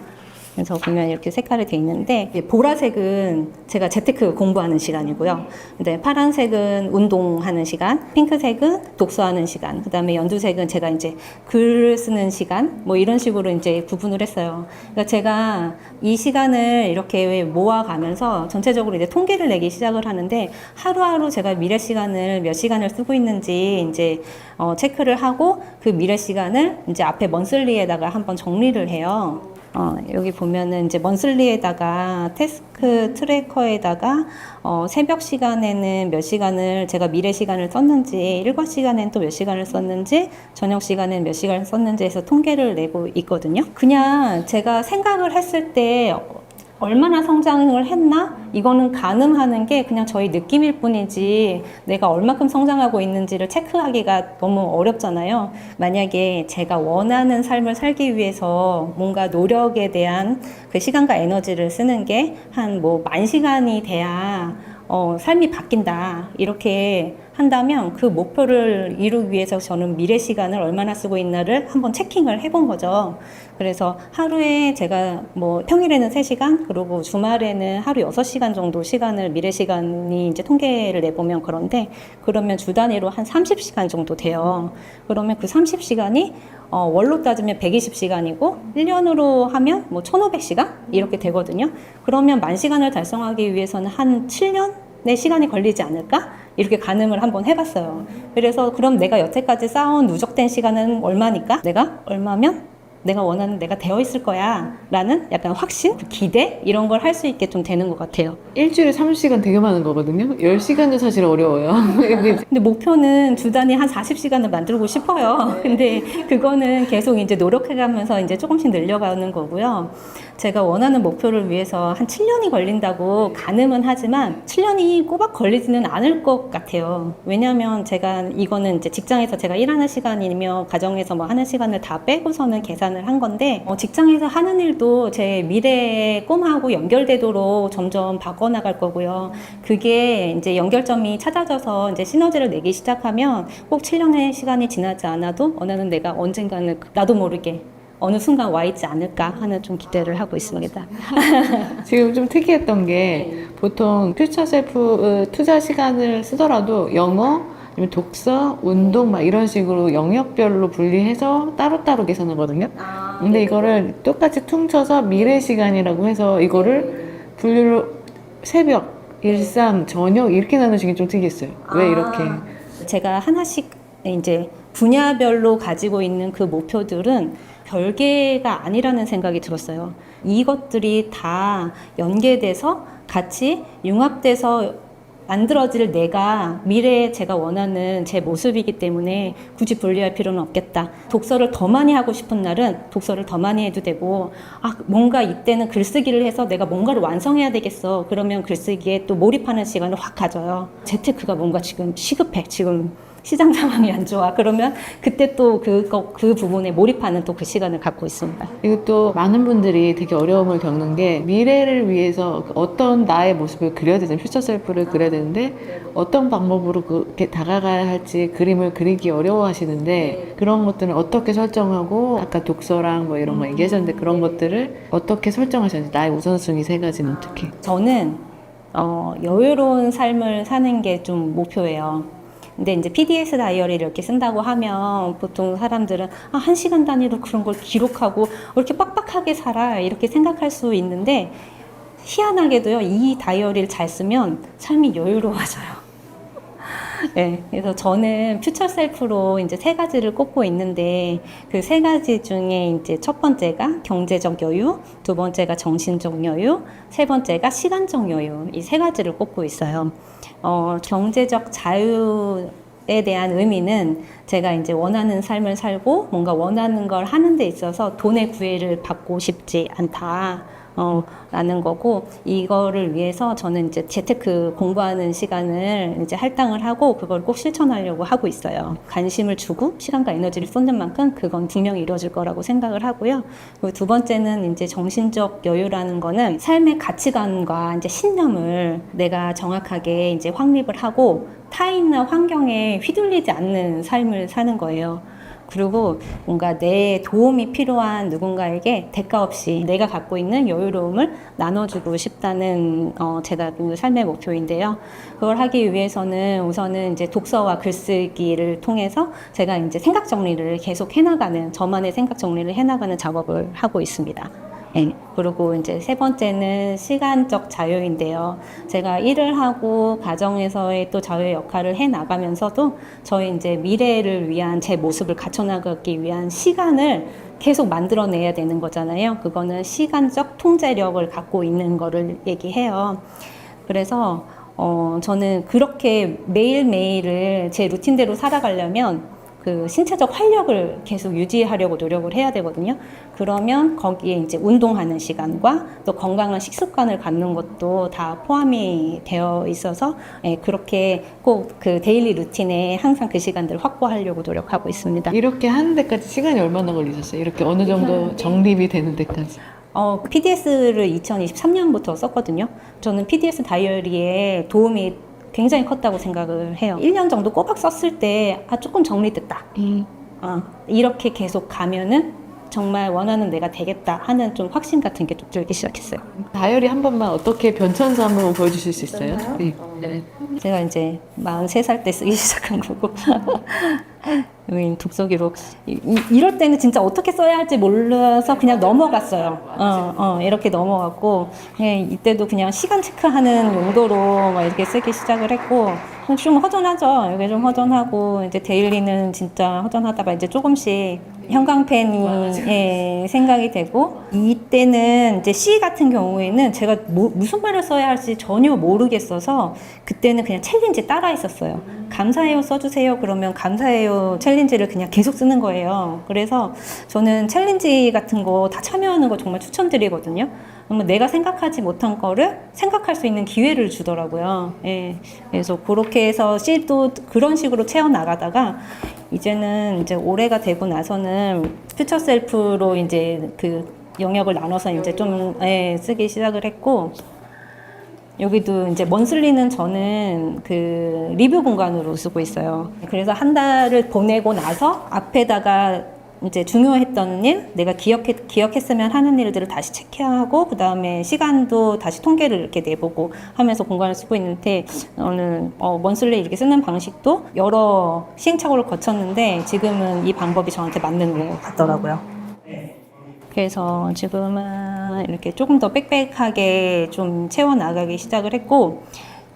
그래서 보면 이렇게 색깔이 돼 있는데, 보라색은 제가 재테크 공부하는 시간이고요. 근데 파란색은 운동하는 시간, 핑크색은 독서하는 시간, 그 다음에 연두색은 제가 이제 글을 쓰는 시간, 뭐 이런 식으로 이제 구분을 했어요. 그러니까 제가 이 시간을 이렇게 모아가면서 전체적으로 이제 통계를 내기 시작을 하는데, 하루하루 제가 미래 시간을 몇 시간을 쓰고 있는지 이제 체크를 하고, 그 미래 시간을 이제 앞에 먼슬리에다가 한번 정리를 해요. 여기 보면은 이제 먼슬리에다가 태스크 트래커에다가 새벽 시간에는 몇 시간을 제가 미래 시간을 썼는지, 일과 시간에는 또 몇 시간을 썼는지, 저녁 시간에는 몇 시간을 썼는지 해서 통계를 내고 있거든요. 그냥 제가 생각을 했을 때 얼마나 성장을 했나? 이거는 가늠하는 게 그냥 저희 느낌일 뿐이지 내가 얼마큼 성장하고 있는지를 체크하기가 너무 어렵잖아요. 만약에 제가 원하는 삶을 살기 위해서 뭔가 노력에 대한 그 시간과 에너지를 쓰는 게 한 뭐 10,000시간이 돼야 삶이 바뀐다 이렇게 한다면 그 목표를 이루기 위해서 저는 미래 시간을 얼마나 쓰고 있나를 한번 체킹을 해본 거죠. 그래서 하루에 제가 뭐 평일에는 3시간, 그리고 주말에는 하루 6시간 정도 시간을 미래 시간이 이제 통계를 내보면 그러면 주 단위로 한 30시간 정도 돼요. 그러면 그 30시간이 월로 따지면 120시간이고 1년으로 하면 뭐 1,500시간 이렇게 되거든요. 그러면 10,000시간을 달성하기 위해서는 한 7년의 시간이 걸리지 않을까? 이렇게 가늠을 한번 해봤어요. 그래서 그럼 내가 여태까지 쌓아온 누적된 시간은 얼마니까? 내가 얼마면 내가 원하는 내가 되어 있을 거야 라는 약간 확신, 기대 이런 걸 할 수 있게 좀 되는 것 같아요. 일주일에 30시간 되게 많은 거거든요. 10시간도 사실 어려워요. 근데 목표는 주 단위 한 40시간을 만들고 싶어요. 근데 그거는 계속 이제 노력해가면서 이제 조금씩 늘려가는 거고요. 제가 원하는 목표를 위해서 한 7년이 걸린다고 가늠은 하지만 7년이 꼬박 걸리지는 않을 것 같아요. 왜냐하면 제가 이거는 이제 직장에서 제가 일하는 시간이며 가정에서 뭐 하는 시간을 다 빼고서는 계산을 한 건데, 직장에서 하는 일도 제 미래의 꿈하고 연결되도록 점점 바꿔나갈 거고요. 그게 이제 연결점이 찾아져서 이제 시너지를 내기 시작하면 꼭 7년의 시간이 지나지 않아도 어느는 내가 언젠가는 나도 모르게 어느 순간 와 있지 않을까 하는 좀 기대를 하고 있습니다. 지금 좀 특이했던 게 보통 퓨처 셀프 투자 시간을 쓰더라도 영어, 아니면 독서, 운동 막 이런 식으로 영역별로 분리해서 따로따로 계산하거든요. 근데 이거를 똑같이 퉁쳐서 미래 시간이라고 해서 이거를 분류로 새벽, 일상, 저녁 이렇게 나누시기 좀 특이했어요. 왜 이렇게? 제가 하나씩 이제 분야별로 가지고 있는 그 목표들은 별개가 아니라는 생각이 들었어요. 이것들이 다 연계돼서 같이 융합돼서 만들어질 내가 미래에 제가 원하는 제 모습이기 때문에 굳이 분리할 필요는 없겠다. 독서를 더 많이 하고 싶은 날은 독서를 더 많이 해도 되고, 뭔가 이때는 글쓰기를 해서 내가 뭔가를 완성해야 되겠어. 그러면 글쓰기에 또 몰입하는 시간을 확 가져요. 재테크가 뭔가 지금 시급해. 지금 시장 상황이 안 좋아. 그러면 그때 또 그 부분에 몰입하는 또 그 시간을 갖고 있습니다. 이것도 많은 분들이 되게 어려움을 겪는 게 미래를 위해서 어떤 나의 모습을 그려야 되잖아요. 퓨처 셀프를 그려야 되는데 어떤 방법으로 그렇게 다가가야 할지 그림을 그리기 어려워 하시는데, 그런 것들은 어떻게 설정하고, 아까 독서랑 뭐 이런 거 얘기하셨는데 그런 것들을 어떻게 설정하셨는지, 나의 우선순위 3가지는 어떻게? 저는 여유로운 삶을 사는 게 좀 목표예요. 근데 이제 PDS 다이어리를 이렇게 쓴다고 하면 보통 사람들은 1시간 단위로 그런 걸 기록하고 왜 이렇게 빡빡하게 살아 이렇게 생각할 수 있는데, 희한하게도요, 이 다이어리를 잘 쓰면 삶이 여유로워져요. 네, 그래서 저는 퓨처 셀프로 이제 세 가지를 꼽고 있는데 그 세 가지 중에 이제 첫 번째가 경제적 여유, 두 번째가 정신적 여유, 세 번째가 시간적 여유, 이 세 가지를 꼽고 있어요. 경제적 자유에 대한 의미는 제가 이제 원하는 삶을 살고 뭔가 원하는 걸 하는 데 있어서 돈의 구애를 받고 싶지 않다. 라는 거고, 이거를 위해서 저는 이제 재테크 공부하는 시간을 이제 할당을 하고 그걸 꼭 실천하려고 하고 있어요. 관심을 주고 시간과 에너지를 쏟는 만큼 그건 분명히 이루어질 거라고 생각을 하고요. 그리고 두 번째는 이제 정신적 여유라는 거는 삶의 가치관과 이제 신념을 내가 정확하게 이제 확립을 하고 타인이나 환경에 휘둘리지 않는 삶을 사는 거예요. 그리고 뭔가 내 도움이 필요한 누군가에게 대가 없이 내가 갖고 있는 여유로움을 나눠주고 싶다는 제가 그 삶의 목표인데요. 그걸 하기 위해서는 우선은 이제 독서와 글쓰기를 통해서 제가 이제 생각 정리를 계속 해나가는, 저만의 생각 정리를 해나가는 작업을 하고 있습니다. 네. 그리고 이제 세 번째는 시간적 자유인데요. 제가 일을 하고 가정에서의 또 자유의 역할을 해 나가면서도 저희 이제 미래를 위한 제 모습을 갖춰 나가기 위한 시간을 계속 만들어내야 되는 거잖아요. 그거는 시간적 통제력을 갖고 있는 거를 얘기해요. 그래서 저는 그렇게 매일매일을 제 루틴대로 살아가려면 그 신체적 활력을 계속 유지하려고 노력을 해야 되거든요. 그러면 거기에 이제 운동하는 시간과 또 건강한 식습관을 갖는 것도 다 포함이 되어 있어서 그렇게 꼭 그 데일리 루틴에 항상 그 시간들을 확보하려고 노력하고 있습니다. 이렇게 하는 데까지 시간이 얼마나 걸리셨어요? 이렇게 어느 정도 정립이 되는 데까지? PDS를 2023년부터 썼거든요. 저는 PDS 다이어리에 도움이 굉장히 컸다고 생각을 해요. 1년 정도 꼬박 썼을 때 조금 정리됐다. 이렇게 계속 가면은 정말 원하는 내가 되겠다 하는 좀 확신 같은 게 좀 들기 시작했어요. 다이어리 한 번만 어떻게 변천사 한번 보여주실 수 있어요? 네. 네. 제가 이제 43살 때 쓰기 시작한 거고 여기 독서기로 이럴 때는 진짜 어떻게 써야 할지 몰라서 그냥 넘어갔어요. 이렇게 넘어갔고 이때도 그냥 시간 체크하는 용도로 막 이렇게 쓰기 시작을 했고 좀 허전하죠. 이게 좀 허전하고 이제 데일리는 진짜 허전하다가 이제 조금씩 형광펜이 생각이 되고 이때는 이제 시 같은 경우에는 제가 무슨 말을 써야 할지 전혀 모르겠어서 그때는 그냥 챌린지 따라 있었어요. 감사해요 써주세요 그러면 감사해요 챌린지를 그냥 계속 쓰는 거예요. 그래서 저는 챌린지 같은 거 다 참여하는 거 정말 추천드리거든요. 그러면 내가 생각하지 못한 거를 생각할 수 있는 기회를 주더라고요. 예. 그래서 그렇게 해서 시도 그런 식으로 채워나가다가 이제는 이제 올해가 되고 나서는 퓨처 셀프로 이제 그 영역을 나눠서 이제 좀 쓰기 시작을 했고 여기도 이제 먼슬리는 저는 그 리뷰 공간으로 쓰고 있어요. 그래서 한 달을 보내고 나서 앞에다가 이제 중요했던 일, 내가 기억했으면 하는 일들을 다시 체크하고, 그 다음에 시간도 다시 통계를 이렇게 내보고 하면서 공간을 쓰고 있는데, 오늘, 먼슬리 이렇게 쓰는 방식도 여러 시행착오를 거쳤는데, 지금은 이 방법이 저한테 맞는 것 같더라고요. 그래서 지금은 이렇게 조금 더 빽빽하게 좀 채워나가기 시작을 했고,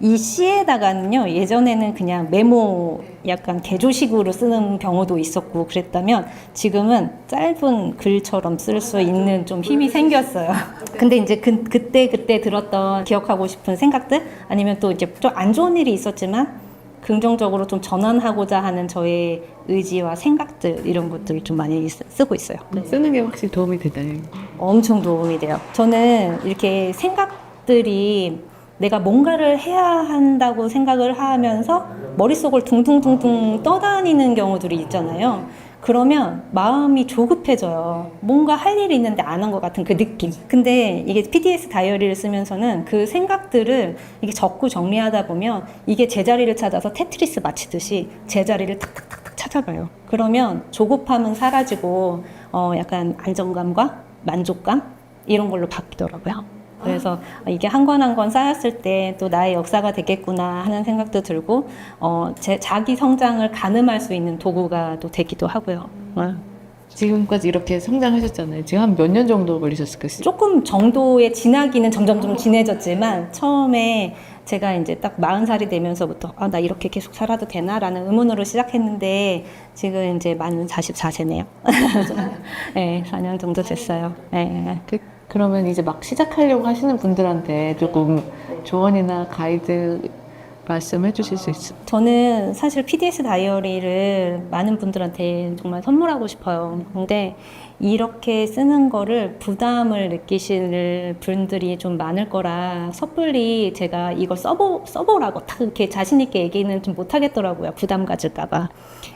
이 시에다가는요, 예전에는 그냥 메모 약간 개조식으로 쓰는 경우도 있었고 그랬다면 지금은 짧은 글처럼 쓸 수 있는 좀 힘이 생겼어요. 근데 이제 그때 들었던 기억하고 싶은 생각들 아니면 또 이제 좀 안 좋은 일이 있었지만 긍정적으로 좀 전환하고자 하는 저의 의지와 생각들 이런 것들을 좀 많이 쓰고 있어요. 쓰는 게 확실히 도움이 되다니. 엄청 도움이 돼요. 저는 이렇게 생각들이 내가 뭔가를 해야 한다고 생각을 하면서 머릿속을 둥둥둥둥 떠다니는 경우들이 있잖아요. 그러면 마음이 조급해져요. 뭔가 할 일이 있는데 안 한 것 같은 그 느낌. 근데 이게 PDS 다이어리를 쓰면서는 그 생각들을 이게 적고 정리하다 보면 이게 제자리를 찾아서 테트리스 맞히듯이 제자리를 탁탁탁탁 찾아가요. 그러면 조급함은 사라지고 약간 안정감과 만족감 이런 걸로 바뀌더라고요. 그래서 이게 한 권 한 권 쌓였을 때 또 나의 역사가 되겠구나 하는 생각도 들고 자기 성장을 가늠할 수 있는 도구가 또 되기도 하고요. 지금까지 이렇게 성장하셨잖아요. 지금 한 몇 년 정도 걸리셨을까요? 조금 정도의 진하기는 점점 좀 진해졌지만 처음에 제가 이제 딱 40살이 되면서부터 나 이렇게 계속 살아도 되나라는 의문으로 시작했는데 지금 이제 만 44세네요. 네, 4년 정도 됐어요. 네. 그러면 이제 막 시작하려고 하시는 분들한테 조금 조언이나 가이드 말씀해 주실 수 있어요? 저는 사실 PDS 다이어리를 많은 분들한테 정말 선물하고 싶어요. 근데 이렇게 쓰는 거를 부담을 느끼실 분들이 좀 많을 거라 섣불리 제가 이걸 써보라고 딱 이렇게 자신있게 얘기는 좀 못하겠더라고요. 부담 가질까봐.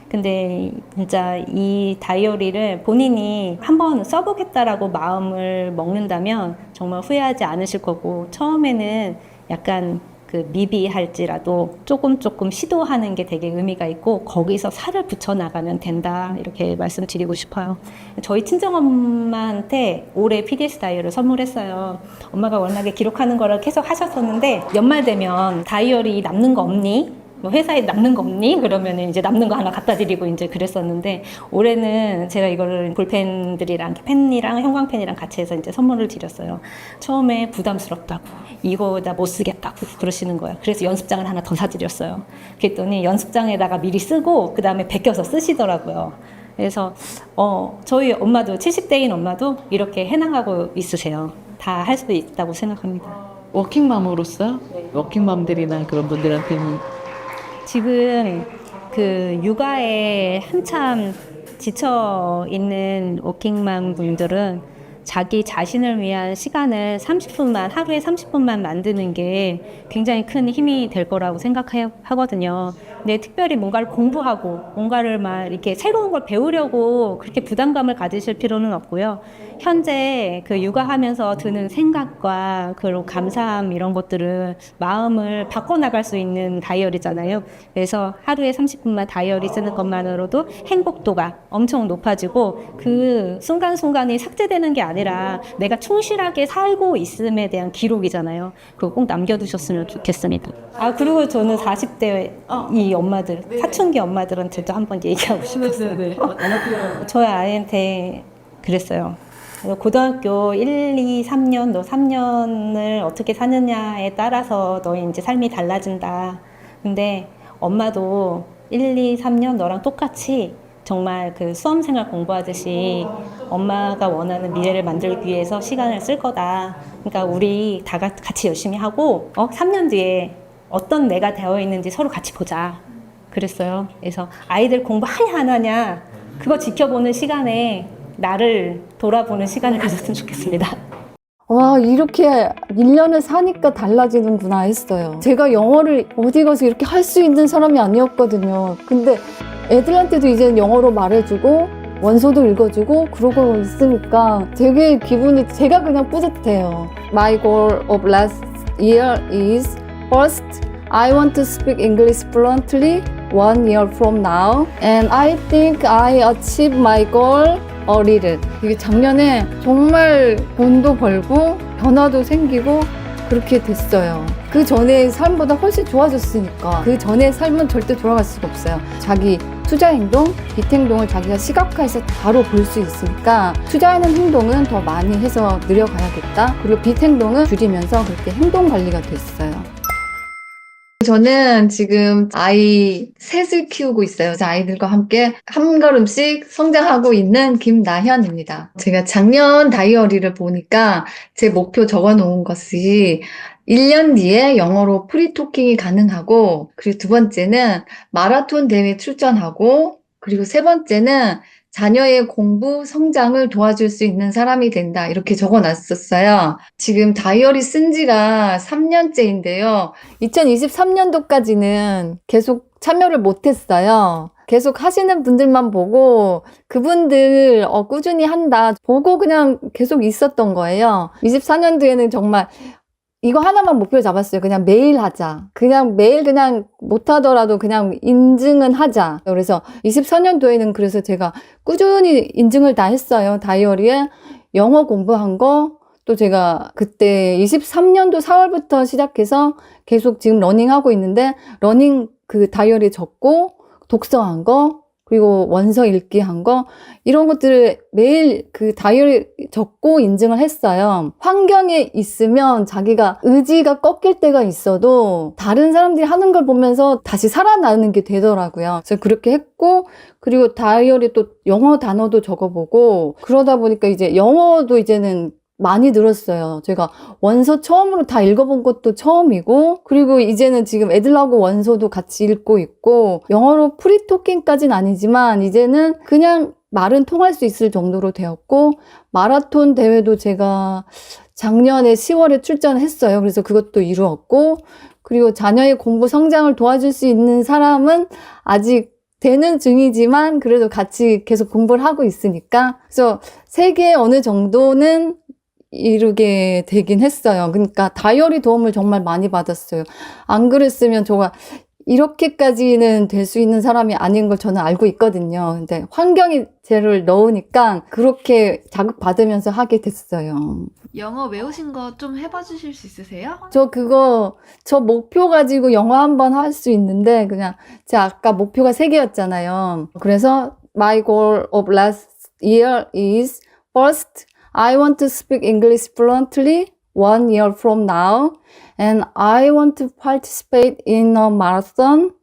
근데 진짜 이 다이어리를 본인이 한번 써보겠다라고 마음을 먹는다면 정말 후회하지 않으실 거고, 처음에는 약간 미비할지라도 조금 시도하는 게 되게 의미가 있고 거기서 살을 붙여나가면 된다, 이렇게 말씀드리고 싶어요. 저희 친정엄마한테 올해 PDS 다이어리를 선물했어요. 엄마가 워낙에 기록하는 거를 계속 하셨었는데 연말 되면 다이어리 남는 거 없니? 뭐 회사에 남는 거 없니? 그러면 이제 남는 거 하나 갖다 드리고 이제 그랬었는데, 올해는 제가 이거를 볼펜들이랑 펜이랑 형광펜이랑 같이 해서 이제 선물을 드렸어요. 처음에 부담스럽다고, 이거 나 못 쓰겠다고 그러시는 거예요. 그래서 연습장을 하나 더 사드렸어요. 그랬더니 연습장에다가 미리 쓰고 그 다음에 베껴서 쓰시더라고요. 그래서 저희 엄마도 70대인 엄마도 이렇게 해나가고 있으세요. 다 할 수 있다고 생각합니다. 워킹맘으로서 워킹맘들이나 그런 분들한테는 지금 육아에 한참 지쳐 있는 워킹맘 분들은 자기 자신을 위한 시간을 30분만, 하루에 30분만 만드는 게 굉장히 큰 힘이 될 거라고 생각하거든요. 근데 특별히 뭔가를 공부하고 뭔가를 막 이렇게 새로운 걸 배우려고 그렇게 부담감을 가지실 필요는 없고요. 현재 육아하면서 드는 생각과 그리고 감사함, 이런 것들을 마음을 바꿔나갈 수 있는 다이어리잖아요. 그래서 하루에 30분만 다이어리 쓰는 것만으로도 행복도가 엄청 높아지고, 그 순간순간이 삭제되는 게 아니라 내가 충실하게 살고 있음에 대한 기록이잖아요. 그거 꼭 남겨두셨으면 좋겠습니다. 그리고 저는 40대 이 엄마들, 사춘기 엄마들한테도 한번 얘기하고 싶었어요. 저희 아이한테 그랬어요. 고등학교 1, 2, 3년, 너 3년을 어떻게 사느냐에 따라서 너의 이제 삶이 달라진다. 근데 엄마도 1, 2, 3년 너랑 똑같이 정말 수험생활 공부하듯이 엄마가 원하는 미래를 만들기 위해서 시간을 쓸 거다. 그러니까 우리 다 같이 열심히 하고 3년 뒤에 어떤 내가 되어 있는지 서로 같이 보자. 그랬어요. 그래서 아이들 공부하냐 안 하냐 그거 지켜보는 시간에 나를 돌아보는 시간을 가졌으면 좋겠습니다. 와, 이렇게 1년을 사니까 달라지는구나 했어요. 제가 영어를 어디 가서 이렇게 할 수 있는 사람이 아니었거든요. 근데 애들한테도 이제 영어로 말해주고 원서도 읽어주고 그러고 있으니까 되게 기분이, 제가 그냥 뿌듯해요. My goal of last year is first, I want to speak English fluently 1 year from now, and I think I achieved my goal a little. 이게 작년에 정말 돈도 벌고 변화도 생기고 그렇게 됐어요. 그 전의 삶보다 훨씬 좋아졌으니까 그 전의 삶은 절대 돌아갈 수가 없어요. 자기 투자 행동, 빚 행동을 자기가 시각화해서 바로 볼 수 있으니까 투자하는 행동은 더 많이 해서 늘려가야겠다. 그리고 빚 행동은 줄이면서 그렇게 행동 관리가 됐어요. 저는 지금 아이 셋을 키우고 있어요. 아이들과 함께 한 걸음씩 성장하고 있는 김나현입니다. 제가 작년 다이어리를 보니까 제 목표 적어 놓은 것이 1년 뒤에 영어로 프리토킹이 가능하고, 그리고 두 번째는 마라톤 대회 출전하고, 그리고 세 번째는 자녀의 공부, 성장을 도와줄 수 있는 사람이 된다. 이렇게 적어놨었어요. 지금 다이어리 쓴 지가 3년째인데요. 2023년도까지는 계속 참여를 못했어요. 계속 하시는 분들만 보고 그분들 꾸준히 한다 보고 그냥 계속 있었던 거예요. 24년도에는 정말 이거 하나만 목표 잡았어요. 그냥 매일 하자. 그냥 매일 그냥 못하더라도 그냥 인증은 하자. 그래서 24년도에는 그래서 제가 꾸준히 인증을 다 했어요. 다이어리에 영어 공부한 거, 또 제가 그때 23년도 4월부터 시작해서 계속 지금 러닝하고 있는데, 러닝 다이어리 적고, 독서한 거, 그리고 원서 읽기 한 거, 이런 것들을 매일 그 다이어리 적고 인증을 했어요. 환경에 있으면 자기가 의지가 꺾일 때가 있어도 다른 사람들이 하는 걸 보면서 다시 살아나는 게 되더라고요. 그래서 그렇게 했고, 그리고 다이어리 또 영어 단어도 적어보고, 그러다 보니까 이제 영어도 이제는 많이 늘었어요. 제가 원서 처음으로 다 읽어본 것도 처음이고, 그리고 이제는 지금 애들하고 원서도 같이 읽고 있고, 영어로 프리토킹까지는 아니지만 이제는 그냥 말은 통할 수 있을 정도로 되었고, 마라톤 대회도 제가 작년에 10월에 출전했어요. 그래서 그것도 이루었고, 그리고 자녀의 공부 성장을 도와줄 수 있는 사람은 아직 되는 중이지만 그래도 같이 계속 공부를 하고 있으니까, 그래서 세계에 어느 정도는 이루게 되긴 했어요. 그러니까 다이어리 도움을 정말 많이 받았어요. 안 그랬으면 제가 이렇게까지는 될 수 있는 사람이 아닌 걸 저는 알고 있거든요. 근데 환경이 쟤를 넣으니까 그렇게 자극받으면서 하게 됐어요. 영어 외우신 거 좀 해봐 주실 수 있으세요? 저 목표 가지고 영어 한번 할 수 있는데, 그냥 제가 아까 목표가 3개였잖아요. 그래서 my goal of last year is first, I want to speak English fluently 1 year from now, and I want to participate in a marathon,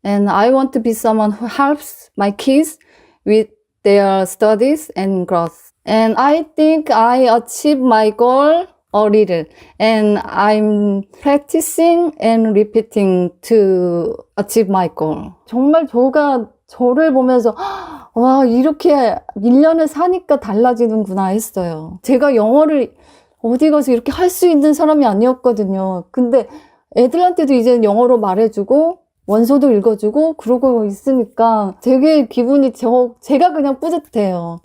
and I want to be someone who helps my kids with their studies and growth. And I think I achieved my goal a little, and I'm practicing and repeating to achieve my goal. 정말 저를 보면서 와, 이렇게 1년을 사니까 달라지는구나 했어요. 제가 영어를 어디 가서 이렇게 할 수 있는 사람이 아니었거든요. 근데 애들한테도 이제는 영어로 말해주고 원서도 읽어주고 그러고 있으니까 되게 기분이 제가 그냥 뿌듯해요.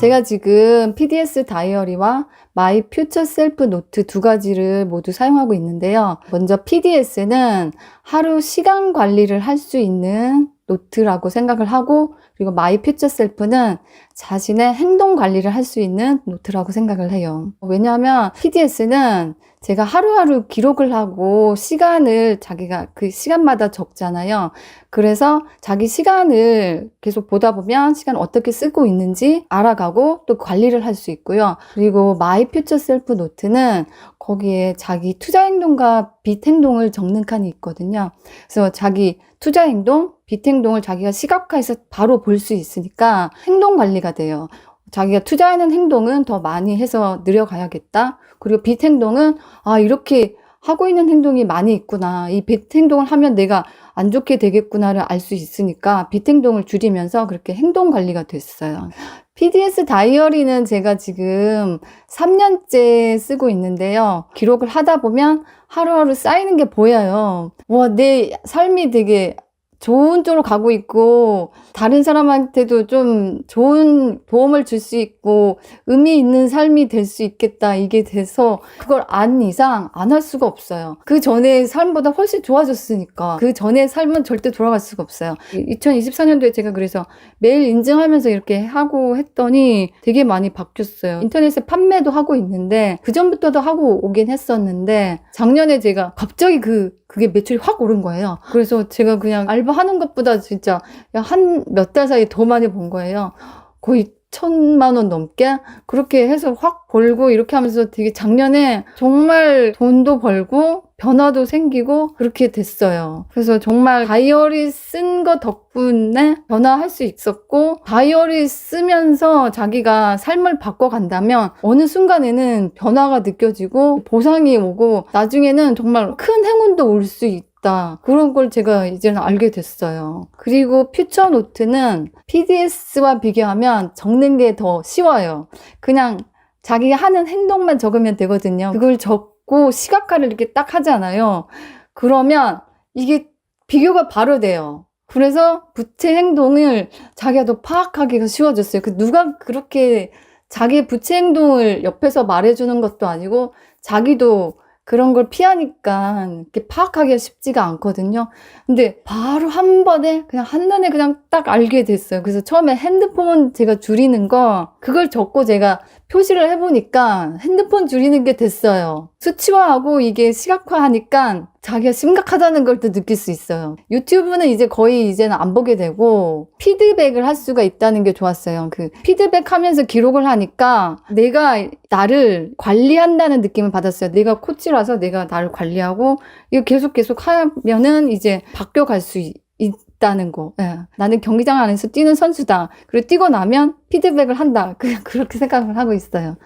제가 지금 PDS 다이어리와 마이 퓨처 셀프 노트 2가지를 모두 사용하고 있는데요. 먼저 PDS는 하루 시간 관리를 할 수 있는 노트라고 생각을 하고, 그리고 마이 퓨처 셀프는 자신의 행동 관리를 할 수 있는 노트라고 생각을 해요. 왜냐하면 PDS는 제가 하루하루 기록을 하고 시간을 자기가 그 시간마다 적잖아요. 그래서 자기 시간을 계속 보다 보면 시간 어떻게 쓰고 있는지 알아가고 또 관리를 할 수 있고요. 그리고 마이 퓨처 셀프 노트는 거기에 자기 투자 행동과 빚 행동을 적는 칸이 있거든요. 그래서 자기 투자 행동, 빚 행동을 자기가 시각화해서 바로 볼 수 있으니까 행동 관리가 돼요. 자기가 투자하는 행동은 더 많이 해서 늘려가야겠다. 그리고 빚 행동은 이렇게 하고 있는 행동이 많이 있구나. 이 빚 행동을 하면 내가 안 좋게 되겠구나를 알 수 있으니까 빚 행동을 줄이면서 그렇게 행동 관리가 됐어요. PDS 다이어리는 제가 지금 3년째 쓰고 있는데요. 기록을 하다 보면 하루하루 쌓이는 게 보여요. 와, 내 삶이 되게 좋은 쪽으로 가고 있고 다른 사람한테도 좀 좋은 도움을 줄 수 있고 의미 있는 삶이 될 수 있겠다, 이게 돼서 그걸 안 이상 안 할 수가 없어요. 그 전의 삶보다 훨씬 좋아졌으니까 그 전의 삶은 절대 돌아갈 수가 없어요. 2024년도에 제가 그래서 매일 인증하면서 이렇게 하고 했더니 되게 많이 바뀌었어요. 인터넷에 판매도 하고 있는데 그전부터도 하고 오긴 했었는데 작년에 제가 갑자기 그게 매출이 확 오른 거예요. 그래서 제가 그냥 알바하는 것보다 진짜 한 몇 달 사이에 더 많이 번 거예요. 거의 1,000만 원 넘게 그렇게 해서 확 벌고 이렇게 하면서 되게 작년에 정말 돈도 벌고 변화도 생기고 그렇게 됐어요. 그래서 정말 다이어리 쓴 거 덕분에 변화할 수 있었고, 다이어리 쓰면서 자기가 삶을 바꿔간다면 어느 순간에는 변화가 느껴지고 보상이 오고 나중에는 정말 큰 행운도 올 수 있다. 그런 걸 제가 이제는 알게 됐어요. 그리고 퓨처 노트는 PDS와 비교하면 적는 게 더 쉬워요. 그냥 자기가 하는 행동만 적으면 되거든요. 그걸 적고 시각화를 이렇게 딱 하잖아요. 그러면 이게 비교가 바로 돼요. 그래서 부채 행동을 자기가 더 파악하기가 쉬워졌어요. 누가 그렇게 자기 부채 행동을 옆에서 말해주는 것도 아니고 자기도 그런 걸 피하니까 이렇게 파악하기가 쉽지가 않거든요. 근데 바로 한 번에 그냥 한눈에 그냥 딱 알게 됐어요. 그래서 처음에 핸드폰 제가 줄이는 거 그걸 적고 제가 표시를 해보니까 핸드폰 줄이는 게 됐어요. 수치화하고 이게 시각화하니까 자기가 심각하다는 걸 또 느낄 수 있어요. 유튜브는 이제 거의 이제는 안 보게 되고 피드백을 할 수가 있다는 게 좋았어요. 그 피드백 하면서 기록을 하니까 내가 나를 관리한다는 느낌을 받았어요. 내가 코치라서 내가 나를 관리하고 이거 계속 하면은 이제 바뀌어갈 수 있다는 거. 예. 나는 경기장 안에서 뛰는 선수다. 그리고 뛰고 나면 피드백을 한다. 그냥 그렇게 생각을 하고 있어요.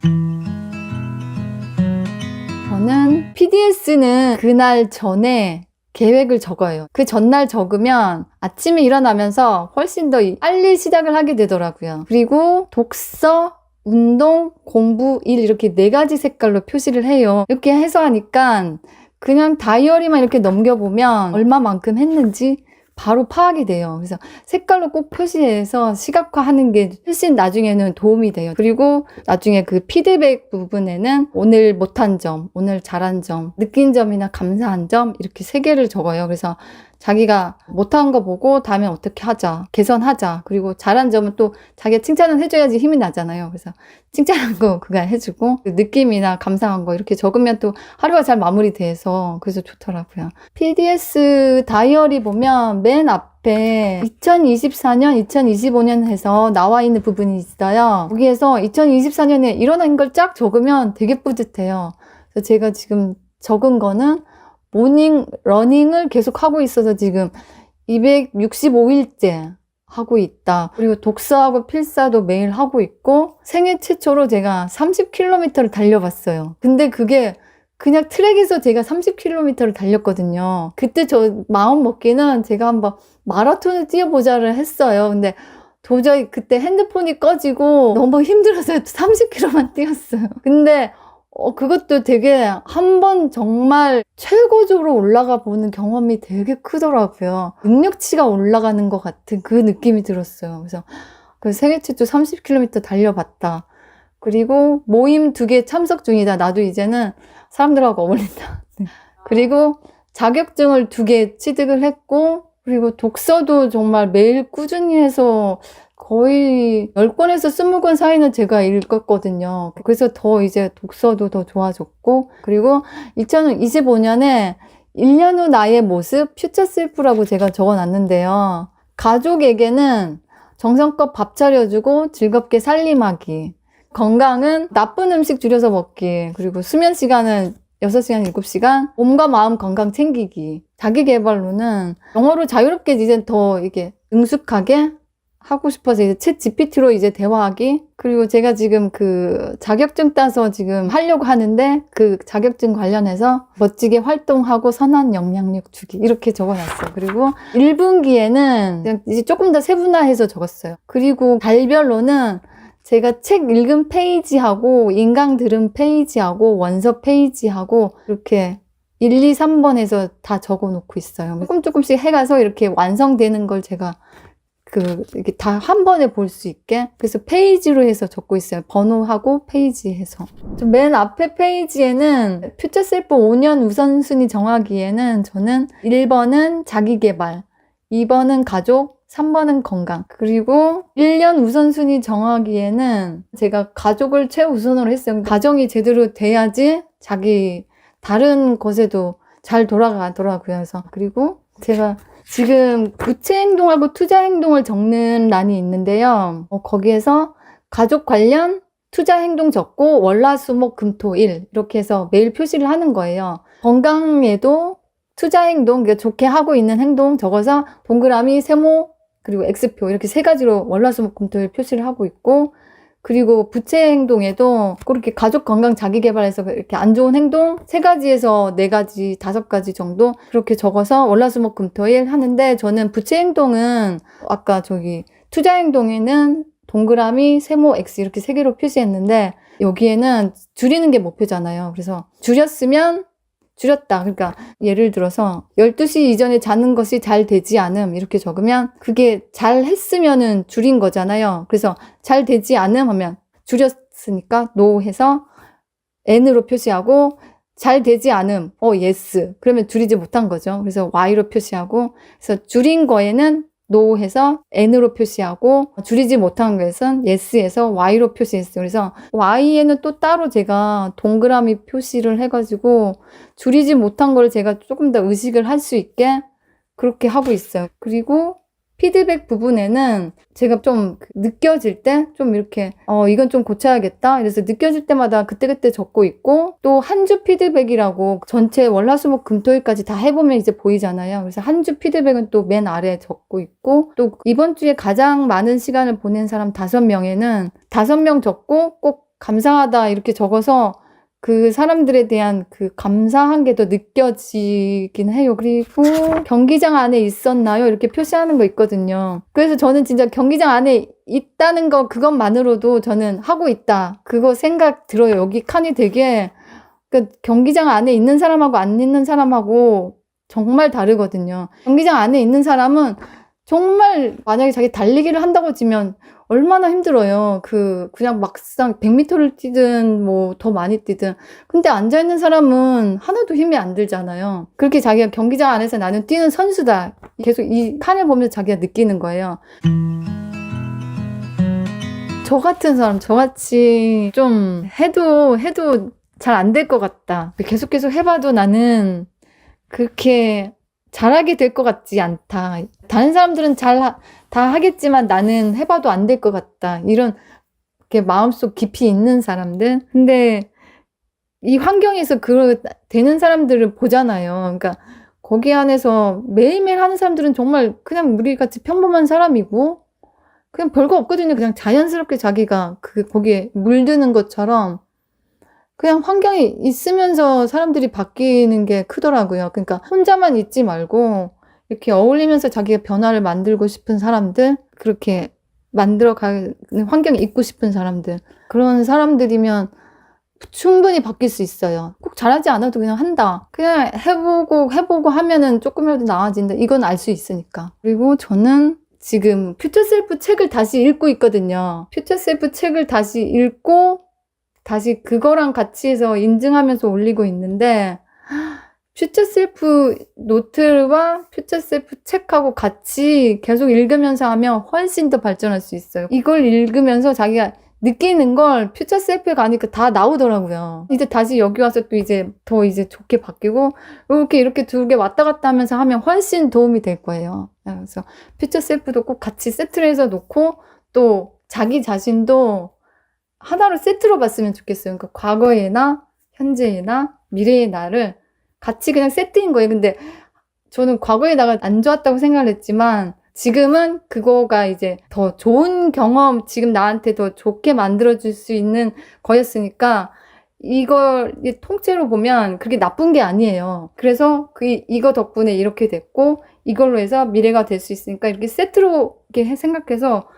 저는 PDS는 그날 전에 계획을 적어요. 그 전날 적으면 아침에 일어나면서 훨씬 더 빨리 시작을 하게 되더라고요. 그리고 독서, 운동, 공부, 일 이렇게 4가지 색깔로 표시를 해요. 이렇게 해서 하니까 그냥 다이어리만 이렇게 넘겨보면 얼마만큼 했는지 바로 파악이 돼요. 그래서 색깔로 꼭 표시해서 시각화하는 게 훨씬 나중에는 도움이 돼요. 그리고 나중에 그 피드백 부분에는 오늘 못한 점, 오늘 잘한 점, 느낀 점이나 감사한 점 이렇게 3개를 적어요. 그래서 자기가 못한 거 보고 다음에 어떻게 하자, 개선하자. 그리고 잘한 점은 또 자기가 칭찬을 해줘야지 힘이 나잖아요. 그래서 칭찬한 거 그거 해주고 느낌이나 감사한 거 이렇게 적으면 또 하루가 잘 마무리돼서 그래서 좋더라고요. PDS 다이어리 보면 맨 앞에 2024년, 2025년 해서 나와 있는 부분이 있어요. 거기에서 2024년에 일어난 걸 쫙 적으면 되게 뿌듯해요. 그래서 제가 지금 적은 거는 모닝 러닝을 계속 하고 있어서 지금 265일째 하고 있다. 그리고 독서하고 필사도 매일 하고 있고 생애 최초로 제가 30km를 달려봤어요. 근데 그게 그냥 트랙에서 제가 30km를 달렸거든요. 그때 저 마음 먹기는 제가 한번 마라톤을 뛰어보자를 했어요. 근데 도저히 그때 핸드폰이 꺼지고 너무 힘들어서 30km만 뛰었어요. 근데 그것도 되게 한 번 정말 최고조로 올라가 보는 경험이 되게 크더라고요. 능력치가 올라가는 것 같은 그 느낌이 들었어요. 그래서 그 생애 최초 30km 달려봤다. 그리고 모임 2개 참석 중이다. 나도 이제는 사람들하고 어울린다. 그리고 자격증을 2개 취득을 했고, 그리고 독서도 정말 매일 꾸준히 해서 거의 10권에서 20권 사이는 제가 읽었거든요. 그래서 더 이제 독서도 더 좋아졌고, 그리고 2025년에 1년 후 나의 모습, 퓨처 셀프라고 제가 적어놨는데요. 가족에게는 정성껏 밥 차려주고 즐겁게 살림하기, 건강은 나쁜 음식 줄여서 먹기, 그리고 수면 시간은 6시간, 7시간, 몸과 마음 건강 챙기기. 자기 개발로는 영어로 자유롭게 이제 더 이게 능숙하게 하고 싶어서 이제 챗 GPT로 이제 대화하기. 그리고 제가 지금 그 자격증 따서 지금 하려고 하는데 그 자격증 관련해서 멋지게 활동하고 선한 영향력 주기. 이렇게 적어놨어요. 그리고 1분기에는 그냥 이제 조금 더 세분화해서 적었어요. 그리고 달별로는 제가 책 읽은 페이지하고 인강 들은 페이지하고 원서 페이지하고 이렇게 1, 2, 3번에서 다 적어 놓고 있어요. 조금씩 해가서 이렇게 완성되는 걸 제가 이렇게 다 한 번에 볼 수 있게. 그래서 페이지로 해서 적고 있어요. 번호하고 페이지 해서. 맨 앞에 페이지에는 퓨처 셀프 5년 우선순위 정하기에는 저는 1번은 자기개발, 2번은 가족, 3번은 건강. 그리고 1년 우선순위 정하기에는 제가 가족을 최우선으로 했어요. 가정이 제대로 돼야지 자기 다른 것에도 잘 돌아가더라고요. 그래서 그리고 제가 지금 부채 행동하고 투자 행동을 적는 란이 있는데요. 거기에서 가족 관련 투자 행동 적고 월화수목금토일 이렇게 해서 매일 표시를 하는 거예요. 건강에도 투자 행동, 그러니까 좋게 하고 있는 행동 적어서 동그라미, 세모, 그리고 X표 이렇게 3가지로 월화수목금토일 표시를 하고 있고, 그리고 부채 행동에도 그렇게 가족 건강 자기개발에서 이렇게 안 좋은 행동 3가지에서 4가지, 5가지 정도 그렇게 적어서 월화수목금토일 하는데, 저는 부채 행동은 아까 투자 행동에는 동그라미, 세모, X 이렇게 3개로 표시했는데 여기에는 줄이는 게 목표잖아요. 그래서 줄였으면 줄였다. 그러니까 예를 들어서 12시 이전에 자는 것이 잘 되지 않음 이렇게 적으면 그게 잘 했으면은 줄인 거잖아요. 그래서 잘 되지 않음 하면 줄였으니까 no 해서 n으로 표시하고, 잘 되지 않음 yes 그러면 줄이지 못한 거죠. 그래서 y로 표시하고, 그래서 줄인 거에는 no 해서 n으로 표시하고 줄이지 못한 것은 yes에서 y로 표시했어요. 그래서 y에는 또 따로 제가 동그라미 표시를 해가지고 줄이지 못한 걸 제가 조금 더 의식을 할 수 있게 그렇게 하고 있어요. 그리고 피드백 부분에는 제가 좀 느껴질 때 좀 이렇게 이건 좀 고쳐야겠다. 그래서 느껴질 때마다 그때그때 적고 있고, 또 한 주 피드백이라고 전체 월화수목금토일까지 다 해보면 이제 보이잖아요. 그래서 한 주 피드백은 또 맨 아래에 적고 있고, 또 이번 주에 가장 많은 시간을 보낸 사람 5명에는 5명 적고 꼭 감사하다 이렇게 적어서 그 사람들에 대한 그 감사한 게 더 느껴지긴 해요. 그리고 경기장 안에 있었나요? 이렇게 표시하는 거 있거든요. 그래서 저는 진짜 경기장 안에 있다는 거 그것만으로도 저는 하고 있다. 그거 생각 들어요. 여기 칸이 되게 그러니까 경기장 안에 있는 사람하고 안 있는 사람하고 정말 다르거든요. 경기장 안에 있는 사람은 정말 만약에 자기 달리기를 한다고 치면 얼마나 힘들어요. 그냥 막상 100m를 뛰든 뭐 더 많이 뛰든. 근데 앉아있는 사람은 하나도 힘이 안 들잖아요. 그렇게 자기가 경기장 안에서 나는 뛰는 선수다. 계속 이 칸을 보면서 자기가 느끼는 거예요. 저 같은 사람, 저같이 좀 해도 잘 안 될 것 같다. 계속 해봐도 나는 그렇게 잘하게 될 것 같지 않다. 다른 사람들은 다 하겠지만 나는 해봐도 안 될 것 같다. 이런 게 마음속 깊이 있는 사람들. 근데 이 환경에서 되는 사람들을 보잖아요. 그러니까 거기 안에서 매일매일 하는 사람들은 정말 그냥 우리같이 평범한 사람이고 그냥 별거 없거든요. 그냥 자연스럽게 자기가 거기에 물드는 것처럼 그냥 환경이 있으면서 사람들이 바뀌는 게 크더라고요. 그러니까 혼자만 있지 말고 이렇게 어울리면서 자기가 변화를 만들고 싶은 사람들, 그렇게 만들어가는 환경에 있고 싶은 사람들, 그런 사람들이면 충분히 바뀔 수 있어요. 꼭 잘하지 않아도 그냥 한다. 그냥 해보고 하면은 조금이라도 나아진다. 이건 알 수 있으니까. 그리고 저는 지금 퓨처셀프 책을 다시 읽고 있거든요. 퓨처셀프 책을 다시 읽고 다시 그거랑 같이 해서 인증하면서 올리고 있는데 퓨처셀프 노트와 퓨처셀프 책하고 같이 계속 읽으면서 하면 훨씬 더 발전할 수 있어요. 이걸 읽으면서 자기가 느끼는 걸 퓨처셀프에 가니까 다 나오더라고요. 이제 다시 여기 와서 또 이제 더 이제 좋게 바뀌고 이렇게 두 개 왔다 갔다 하면서 하면 훨씬 도움이 될 거예요. 그래서 퓨처셀프도 꼭 같이 세트를 해서 놓고 또 자기 자신도 하나로 세트로 봤으면 좋겠어요. 그러니까 과거에나 현재에나 미래의 나를 같이 그냥 세트인 거예요. 근데 저는 과거의 나가 안 좋았다고 생각을 했지만 지금은 그거가 이제 더 좋은 경험, 지금 나한테 더 좋게 만들어줄 수 있는 거였으니까 이걸 통째로 보면 그게 나쁜 게 아니에요. 그래서 이거 덕분에 이렇게 됐고 이걸로 해서 미래가 될 수 있으니까 이렇게 세트로 이렇게 생각해서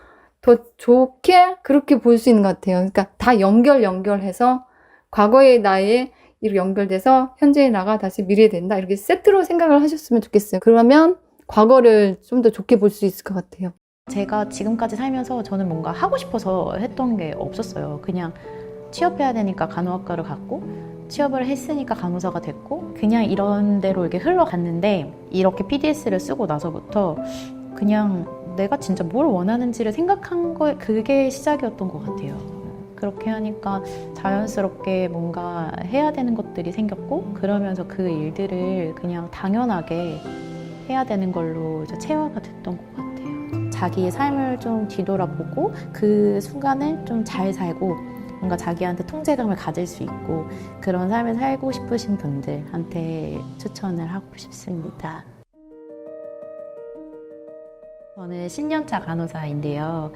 더 좋게 그렇게 볼 수 있는 것 같아요. 그러니까 다 연결해서 과거의 나에 이렇게 연결돼서 현재의 나가 다시 미래에 된다. 이렇게 세트로 생각을 하셨으면 좋겠어요. 그러면 과거를 좀 더 좋게 볼 수 있을 것 같아요. 제가 지금까지 살면서 저는 뭔가 하고 싶어서 했던 게 없었어요. 그냥 취업해야 되니까 간호학과를 갔고 취업을 했으니까 간호사가 됐고 그냥 이런 대로 이렇게 흘러갔는데 이렇게 PDS를 쓰고 나서부터 그냥 내가 진짜 뭘 원하는지를 생각한 거 그게 시작이었던 것 같아요. 그렇게 하니까 자연스럽게 뭔가 해야 되는 것들이 생겼고 그러면서 그 일들을 그냥 당연하게 해야 되는 걸로 이제 체화가 됐던 것 같아요. 자기의 삶을 좀 뒤돌아보고 그 순간을 좀 잘 살고 뭔가 자기한테 통제감을 가질 수 있고 그런 삶을 살고 싶으신 분들한테 추천을 하고 싶습니다. 저는 10년차 간호사인데요.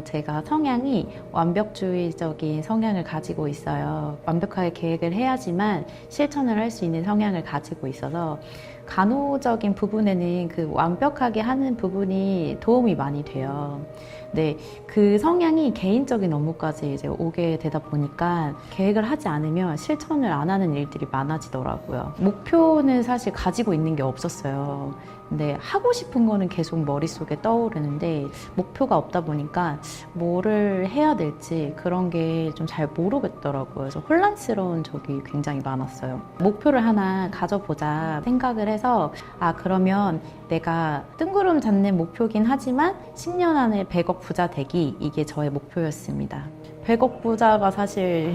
제가 성향이 완벽주의적인 성향을 가지고 있어요. 완벽하게 계획을 해야지만 실천을 할 수 있는 성향을 가지고 있어서 간호적인 부분에는 그 완벽하게 하는 부분이 도움이 많이 돼요. 근데 그 성향이 개인적인 업무까지 이제 오게 되다 보니까 계획을 하지 않으면 실천을 안 하는 일들이 많아지더라고요. 목표는 사실 가지고 있는 게 없었어요. 근데 하고 싶은 거는 계속 머릿속에 떠오르는데 목표가 없다 보니까 뭐를 해야 될지 그런 게 좀 잘 모르겠더라고요. 그래서 혼란스러운 적이 굉장히 많았어요. 목표를 하나 가져보자 생각을 해서 그러면 내가 뜬구름 잡는 목표긴 하지만 10년 안에 100억 부자 되기, 이게 저의 목표였습니다. 100억 부자가 사실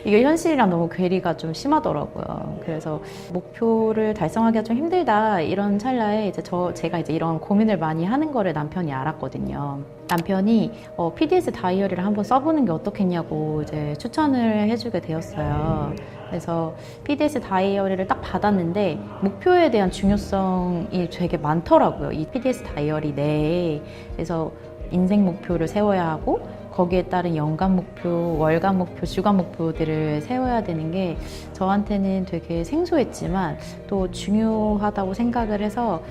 이게 현실이랑 너무 괴리가 좀 심하더라고요. 그래서 목표를 달성하기가 좀 힘들다 이런 찰나에 제가 이런 고민을 많이 하는 거를 남편이 알았거든요. 남편이 PDS 다이어리를 한번 써보는 게 어떻겠냐고 이제 추천을 해주게 되었어요. 그래서 PDS 다이어리를 딱 받았는데 목표에 대한 중요성이 되게 많더라고요. 이 PDS 다이어리 내에. 그래서 인생 목표를 세워야 하고 거기에 따른 연간 목표, 월간 목표, 주간 목표들을 세워야 되는 게 저한테는 되게 생소했지만 또 중요하다고 생각을 해서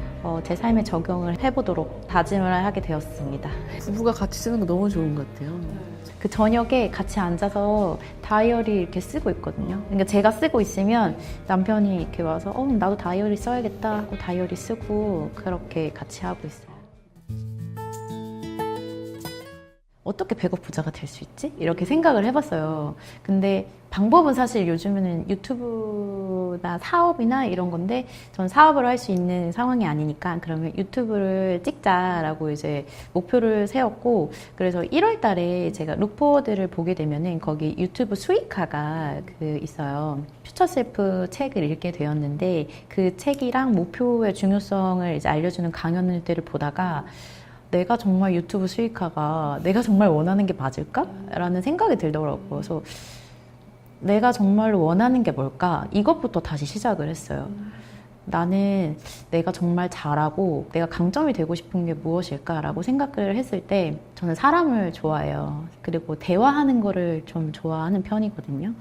제 삶에 적용을 해보도록 다짐을 하게 되었습니다. 부부가 같이 쓰는 거 너무 좋은 것 같아요. 그 저녁에 같이 앉아서 다이어리 이렇게 쓰고 있거든요. 그러니까 제가 쓰고 있으면 남편이 이렇게 와서 나도 다이어리 써야겠다 하고 다이어리 쓰고 그렇게 같이 하고 있어요. 어떻게 100억 부자가 될 수 있지? 이렇게 생각을 해봤어요. 근데 방법은 사실 요즘에는 유튜브나 사업이나 이런 건데 전 사업을 할 수 있는 상황이 아니니까 그러면 유튜브를 찍자라고 이제 목표를 세웠고, 그래서 1월 달에 제가 룩포워드를 보게 되면은 거기 유튜브 수익화가 있어요. 퓨처셀프 책을 읽게 되었는데 그 책이랑 목표의 중요성을 이제 알려주는 강연들을 보다가 내가 정말 유튜브 수익화가 내가 정말 원하는 게 맞을까? 라는 생각이 들더라고요. 그래서 내가 정말 원하는 게 뭘까? 이것부터 다시 시작을 했어요. 나는 내가 정말 잘하고 내가 강점이 되고 싶은 게 무엇일까라고 생각을 했을 때 저는 사람을 좋아해요. 그리고 대화하는 거를 좀 좋아하는 편이거든요.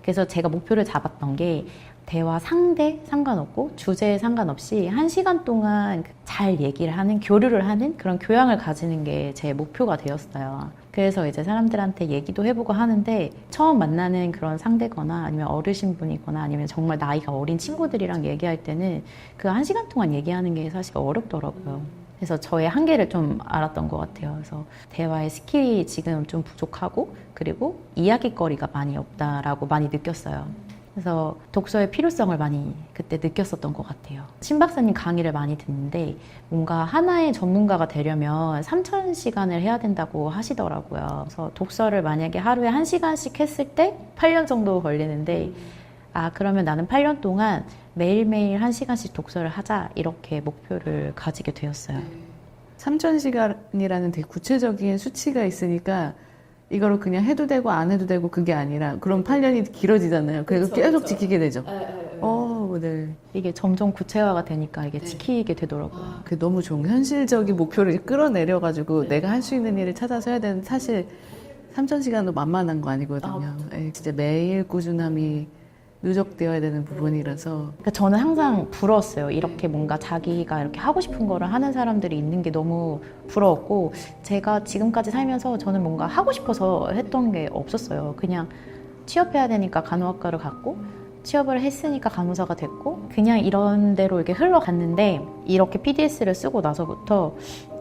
그래서 제가 목표를 잡았던 게 대화 상대 상관없고 주제에 상관없이 1시간 동안 잘 얘기를 하는, 교류를 하는 그런 교양을 가지는 게 제 목표가 되었어요. 그래서 이제 사람들한테 얘기도 해보고 하는데 처음 만나는 그런 상대거나 아니면 어르신분이거나 아니면 정말 나이가 어린 친구들이랑 얘기할 때는 그 1시간 동안 얘기하는 게 사실 어렵더라고요. 그래서 저의 한계를 좀 알았던 것 같아요. 그래서 대화의 스킬이 지금 좀 부족하고 그리고 이야기거리가 많이 없다라고 많이 느꼈어요. 그래서 독서의 필요성을 많이 그때 느꼈었던 것 같아요. 신 박사님 강의를 많이 듣는데 뭔가 하나의 전문가가 되려면 3,000시간을 해야 된다고 하시더라고요. 그래서 독서를 만약에 하루에 1시간씩 했을 때 8년 정도 걸리는데 그러면 나는 8년 동안 매일매일 1시간씩 독서를 하자, 이렇게 목표를 가지게 되었어요. 3,000시간이라는 되게 구체적인 수치가 있으니까 이거를 그냥 해도 되고 안 해도 되고 그게 아니라 그럼 8년이 길어지잖아요. 그래서 계속 지키게 되죠. 네. 이게 점점 구체화가 되니까 이게 지키게 되더라고요. 그게 너무 좋은 거. 현실적인 목표를 끌어내려가지고 내가 할 수 있는 일을 찾아서 해야 되는, 사실 3,000시간도 만만한 거 아니거든요. 진짜 매일 꾸준함이 누적되어야 되는 부분이라서. 그러니까 저는 항상 부러웠어요. 이렇게 뭔가 자기가 이렇게 하고 싶은 거를 하는 사람들이 있는 게 너무 부러웠고, 제가 지금까지 살면서 저는 뭔가 하고 싶어서 했던 게 없었어요. 그냥 취업해야 되니까 간호학과를 갔고, 취업을 했으니까 간호사가 됐고, 그냥 이런 대로 이렇게 흘러갔는데, 이렇게 PDS를 쓰고 나서부터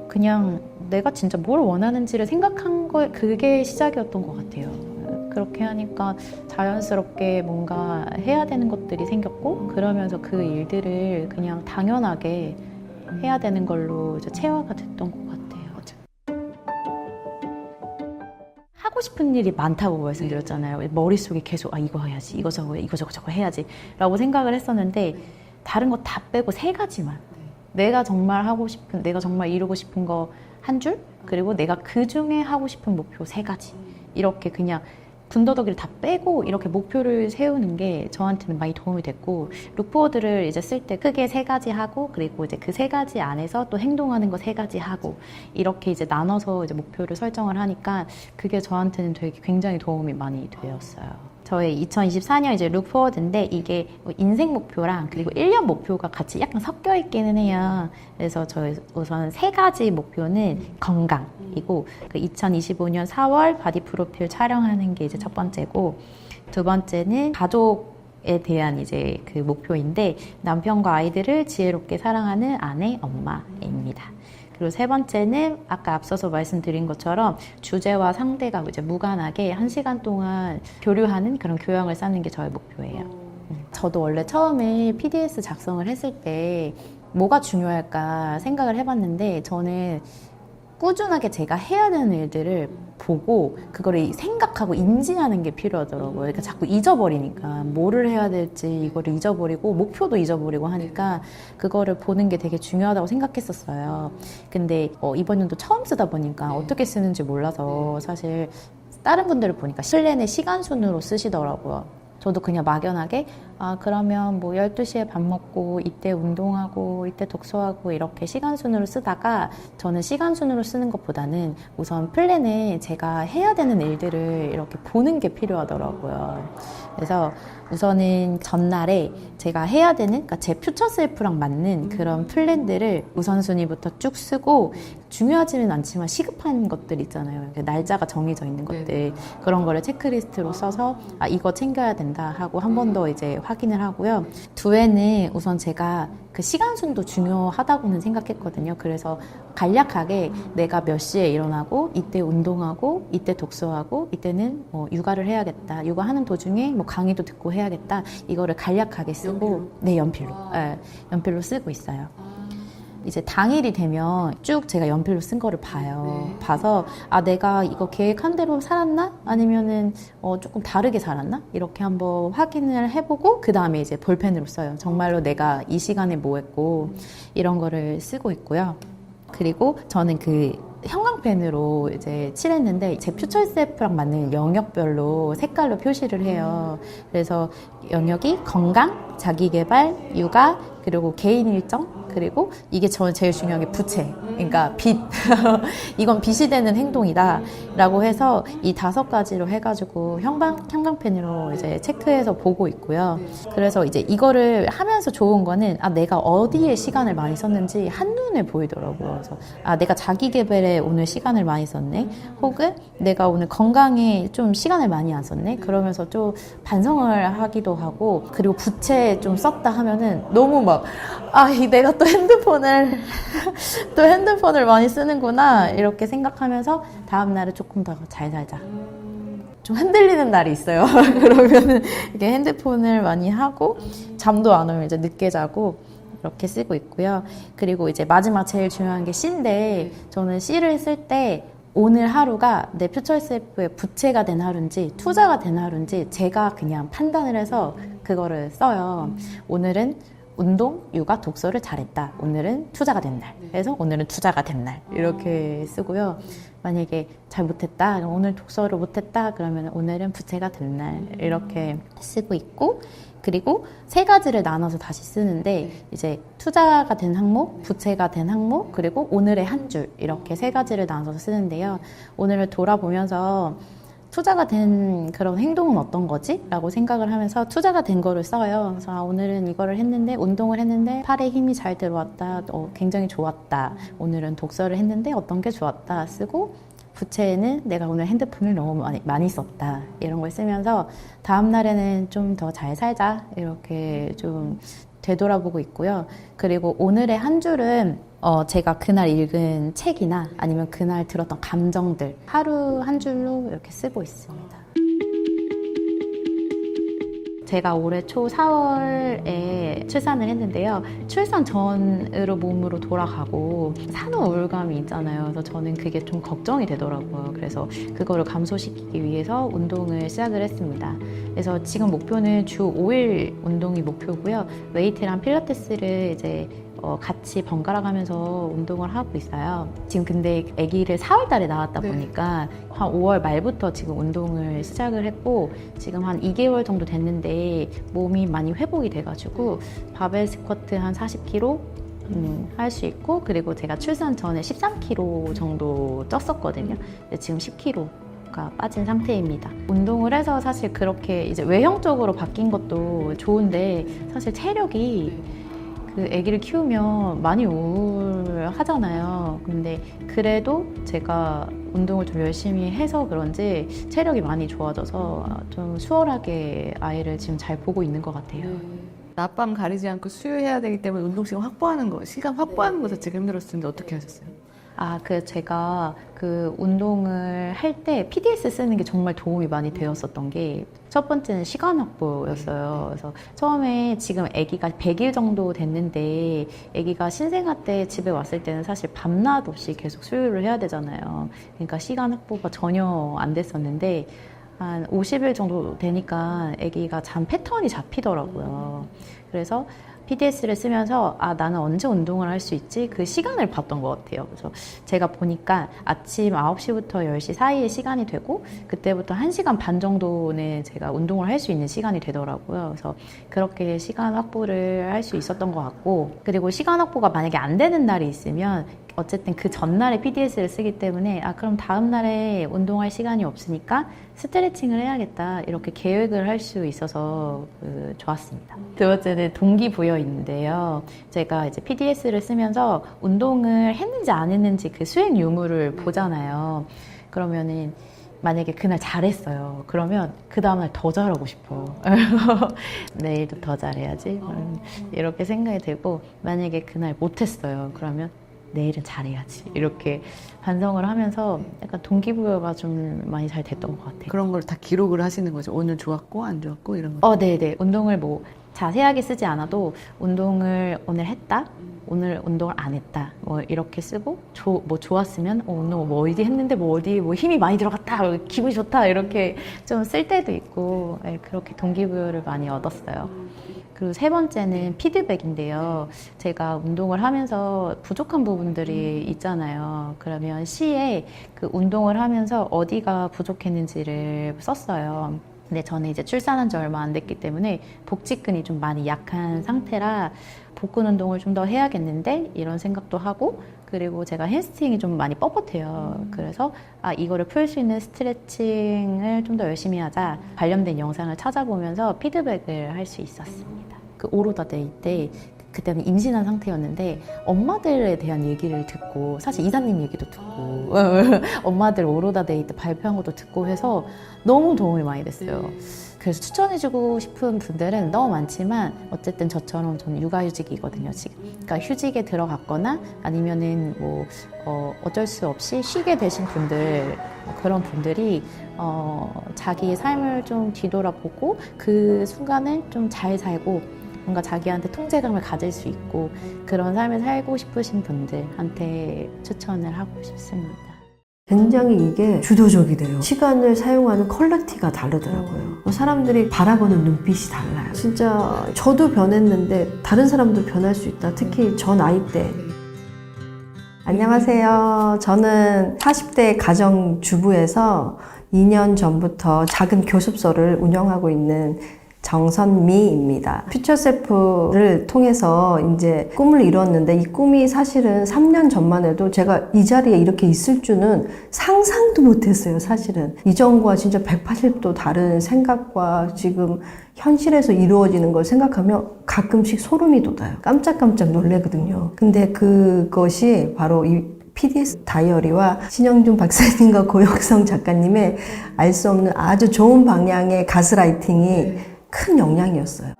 그냥 내가 진짜 뭘 원하는지를 생각한 거, 그게 시작이었던 것 같아요. 그렇게 하니까 자연스럽게 뭔가 해야 되는 것들이 생겼고, 그러면서 그 일들을 그냥 당연하게 해야 되는 걸로 이제 체화가 됐던 것 같아요. 하고 싶은 일이 많다고 말씀드렸잖아요. 머릿속에 계속 이거 해야지, 이거 저거 해야지 라고 생각을 했었는데, 다른 거 다 빼고 3가지만 내가 정말 하고 싶은, 내가 정말 이루고 싶은 거 1줄, 그리고 내가 그 중에 하고 싶은 목표 3가지, 이렇게 그냥 군더더기를 다 빼고 이렇게 목표를 세우는 게 저한테는 많이 도움이 됐고, 룩포워드를 이제 쓸 때 크게 3가지 하고, 그리고 이제 그 3가지 안에서 또 행동하는 거 3가지 하고, 이렇게 이제 나눠서 이제 목표를 설정을 하니까 그게 저한테는 되게 굉장히 도움이 많이 되었어요. 저의 2024년 이제 룩포워드인데 이게 인생 목표랑 그리고 1년 목표가 같이 약간 섞여 있기는 해요. 그래서 저희 우선 3가지 목표는 건강이고 그 2025년 4월 바디 프로필 촬영하는 게 이제 첫 번째고, 두 번째는 가족에 대한 이제 그 목표인데 남편과 아이들을 지혜롭게 사랑하는 아내, 엄마입니다. 그리고 세 번째는 아까 앞서서 말씀드린 것처럼 주제와 상대가 이제 무관하게 1시간 동안 교류하는 그런 교양을 쌓는 게 저의 목표예요. 저도 원래 처음에 PDS 작성을 했을 때 뭐가 중요할까 생각을 해봤는데 저는 꾸준하게 제가 해야 되는 일들을 보고 그거를 생각하고 인지하는 게 필요하더라고요. 그러니까 자꾸 잊어버리니까 뭐를 해야 될지 이거를 잊어버리고 목표도 잊어버리고 하니까 그거를 보는 게 되게 중요하다고 생각했었어요. 근데 이번 연도 처음 쓰다 보니까 어떻게 쓰는지 몰라서 사실 다른 분들을 보니까 플랜의 시간 순으로 쓰시더라고요. 저도 그냥 막연하게 그러면 뭐 12시에 밥 먹고 이때 운동하고 이때 독서하고 이렇게 시간 순으로 쓰다가 저는 시간 순으로 쓰는 것보다는 우선 플랜에 제가 해야 되는 일들을 이렇게 보는 게 필요하더라고요. 그래서 우선은 전날에 제가 해야 되는, 그러니까 제 퓨처 셀프랑 맞는 그런 플랜들을 우선순위부터 쭉 쓰고, 중요하지는 않지만 시급한 것들 있잖아요. 날짜가 정해져 있는 것들, 그런 거를 체크리스트로 써서 이거 챙겨야 된다 하고 한 번 더 이제 확인을 하고요. 두에는 우선 제가 그 시간순도 중요하다고는 생각했거든요. 그래서 간략하게 내가 몇 시에 일어나고 이때 운동하고 이때 독서하고 이때는 뭐 육아를 해야겠다, 육아하는 도중에 뭐 강의도 듣고 해야겠다, 이거를 간략하게 쓰고 네, 연필로 연필로 쓰고 있어요. 이제 당일이 되면 쭉 제가 연필로 쓴 거를 봐요. 봐서 내가 이거 계획한 대로 살았나? 아니면은 조금 다르게 살았나? 이렇게 한번 확인을 해보고 그 다음에 이제 볼펜으로 써요. 정말로 내가 이 시간에 뭐 했고 이런 거를 쓰고 있고요. 그리고 저는 그 형광펜으로 이제 칠했는데 제 퓨처 셀프랑 맞는 영역별로 색깔로 표시를 해요. 그래서 영역이 건강, 자기개발, 육아, 그리고 개인 일정, 그리고 이게 저는 제일 중요한 게 부채, 그러니까 빚. 이건 빚이 되는 행동이다 라고 해서 이 5가지로 해가지고 형광펜으로 이제 체크해서 보고 있고요. 그래서 이제 이거를 하면서 좋은 거는 내가 어디에 시간을 많이 썼는지 한눈에 보이더라고요. 그래서 내가 자기 개발에 오늘 시간을 많이 썼네, 혹은 내가 오늘 건강에 좀 시간을 많이 안 썼네, 그러면서 좀 반성을 하기도 하고, 그리고 부채 좀 썼다 하면은 너무 막 내가 또 핸드폰을 많이 쓰는구나 이렇게 생각하면서 다음날은 조금 더 잘 살자, 좀 흔들리는 날이 있어요. 그러면은 이렇게 핸드폰을 많이 하고 잠도 안 오면 이제 늦게 자고 이렇게 쓰고 있고요. 그리고 이제 마지막 제일 중요한 게 C인데, 저는 C를 쓸 때 오늘 하루가 내 퓨처 셀프의 부채가 된 하루인지 투자가 된 하루인지 제가 그냥 판단을 해서 그거를 써요. 오늘은 운동, 육아, 독서를 잘했다. 오늘은 투자가 된 날. 그래서 오늘은 투자가 된 날. 이렇게 쓰고요. 만약에 잘 못했다, 오늘 독서를 못했다, 그러면 오늘은 부채가 된 날. 이렇게 쓰고 있고, 그리고 3가지를 나눠서 다시 쓰는데 이제 투자가 된 항목, 부채가 된 항목, 그리고 오늘의 한 줄, 이렇게 3가지를 나눠서 쓰는데요. 오늘을 돌아보면서 투자가 된 그런 행동은 어떤 거지? 라고 생각을 하면서 투자가 된 거를 써요. 그래서 오늘은 이거를 했는데, 운동을 했는데 팔에 힘이 잘 들어왔다, 굉장히 좋았다. 오늘은 독서를 했는데 어떤 게 좋았다 쓰고, 부채에는 내가 오늘 핸드폰을 너무 많이 썼다, 이런 걸 쓰면서 다음 날에는 좀 더 잘 살자 이렇게 좀 되돌아보고 있고요. 그리고 오늘의 한 줄은 제가 그날 읽은 책이나 아니면 그날 들었던 감정들 하루 한 줄로 이렇게 쓰고 있습니다. 제가 올해 초 4월에 출산을 했는데요. 출산 전으로 몸으로 돌아가고 산후 우울감이 있잖아요. 그래서 저는 그게 좀 걱정이 되더라고요. 그래서 그거를 감소시키기 위해서 운동을 시작을 했습니다. 그래서 지금 목표는 주 5일 운동이 목표고요. 웨이트랑 필라테스를 이제 같이 번갈아 가면서 운동을 하고 있어요. 지금 근데 아기를 4월 달에 낳았다 보니까 한 5월 말부터 지금 운동을 시작을 했고, 지금 한 2개월 정도 됐는데 몸이 많이 회복이 돼가지고 바벨 스쿼트 한 40kg 할 수 있고, 그리고 제가 출산 전에 13kg 정도 쪘었거든요. 근데 지금 10kg 가 빠진 상태입니다. 운동을 해서 사실 그렇게 이제 외형적으로 바뀐 것도 좋은데 사실 체력이 그 아기를 키우면 많이 우울하잖아요. 근데 그래도 제가 운동을 좀 열심히 해서 그런지 체력이 많이 좋아져서 좀 수월하게 아이를 지금 잘 보고 있는 것 같아요. 낮밤 가리지 않고 수유해야 되기 때문에 운동 시간 확보하는 거, 시간 확보하는 거 자체가 힘들었을 텐데 어떻게 하셨어요? 제가 그 운동을 할 때 PDS 쓰는 게 정말 도움이 많이 되었었던 게 첫 번째는 시간 확보였어요. 그래서 처음에 지금 아기가 100일 정도 됐는데 아기가 신생아 때 집에 왔을 때는 사실 밤낮 없이 계속 수유를 해야 되잖아요. 그러니까 시간 확보가 전혀 안 됐었는데 한 50일 정도 되니까 아기가 잠 패턴이 잡히더라고요. 그래서 PDS를 쓰면서 나는 언제 운동을 할 수 있지? 그 시간을 봤던 것 같아요. 그래서 제가 보니까 아침 9시부터 10시 사이에 시간이 되고 그때부터 1시간 반 정도는 제가 운동을 할 수 있는 시간이 되더라고요. 그래서 그렇게 시간 확보를 할 수 있었던 것 같고, 그리고 시간 확보가 만약에 안 되는 날이 있으면 어쨌든 그 전날에 PDS를 쓰기 때문에 그럼 다음 날에 운동할 시간이 없으니까 스트레칭을 해야겠다 이렇게 계획을 할 수 있어서 좋았습니다. 두 번째는 동기부여인데요. 제가 이제 PDS를 쓰면서 운동을 했는지 안 했는지 그 수행 유무를 보잖아요. 그러면은 만약에 그날 잘했어요. 그러면 그 다음날 더 잘하고 싶어요. 내일도 더 잘해야지. 이렇게 생각이 들고, 만약에 그날 못했어요. 그러면 내일은 잘해야지. 이렇게 반성을 하면서 약간 동기부여가 좀 많이 잘 됐던 것 같아요. 그런 걸 다 기록을 하시는 거죠? 오늘 좋았고 안 좋았고 이런 거? 네네. 운동을 뭐 자세하게 쓰지 않아도 운동을 오늘 했다, 오늘 운동을 안 했다, 뭐 이렇게 쓰고 뭐 좋았으면 오늘 뭐 어디 했는데 뭐 어디 뭐 힘이 많이 들어갔다, 기분이 좋다 이렇게 좀 쓸 때도 있고, 그렇게 동기부여를 많이 얻었어요. 그리고 세 번째는 피드백인데요. 제가 운동을 하면서 부족한 부분들이 있잖아요. 그러면 시에 그 운동을 하면서 어디가 부족했는지를 썼어요. 근데 저는 이제 출산한 지 얼마 안 됐기 때문에 복직근이 좀 많이 약한 상태라 복근 운동을 좀 더 해야겠는데 이런 생각도 하고, 그리고 제가 햄스트링이 좀 많이 뻣뻣해요. 그래서 이거를 풀 수 있는 스트레칭을 좀 더 열심히 하자, 관련된 영상을 찾아보면서 피드백을 할 수 있었습니다. 그 오로다데이 때 그때는 임신한 상태였는데 엄마들에 대한 얘기를 듣고, 사실 이사님 얘기도 듣고 엄마들 오로다데이 때 발표한 것도 듣고 해서 너무 도움이 많이 됐어요. 그래서 추천해주고 싶은 분들은 너무 많지만 어쨌든 저처럼 저는 육아휴직이거든요 지금. 그러니까 휴직에 들어갔거나 아니면은 뭐 어쩔 수 없이 쉬게 되신 분들, 그런 분들이 자기의 삶을 좀 뒤돌아보고 그 순간을 좀 잘 살고 뭔가 자기한테 통제감을 가질 수 있고 그런 삶을 살고 싶으신 분들한테 추천을 하고 싶습니다. 굉장히 이게 주도적이 돼요. 시간을 사용하는 퀄리티가 다르더라고요. 사람들이 바라보는 눈빛이 달라요. 진짜 저도 변했는데 다른 사람도 변할 수 있다. 특히 전 아이 때. 안녕하세요. 저는 40대 가정주부에서 2년 전부터 작은 교습소를 운영하고 있는 정선미입니다. 퓨처셀프를 통해서 이제 꿈을 이뤘는데, 이 꿈이 사실은 3년 전만 해도 제가 이 자리에 이렇게 있을 줄은 상상도 못했어요. 사실은 이전과 진짜 180도 다른 생각과 지금 현실에서 이루어지는 걸 생각하면 가끔씩 소름이 돋아요. 깜짝깜짝 놀래거든요. 근데 그것이 바로 이 PDS 다이어리와 신영준 박사님과 고영성 작가님의 알 수 없는 아주 좋은 방향의 가스라이팅이 큰 영향이었어요.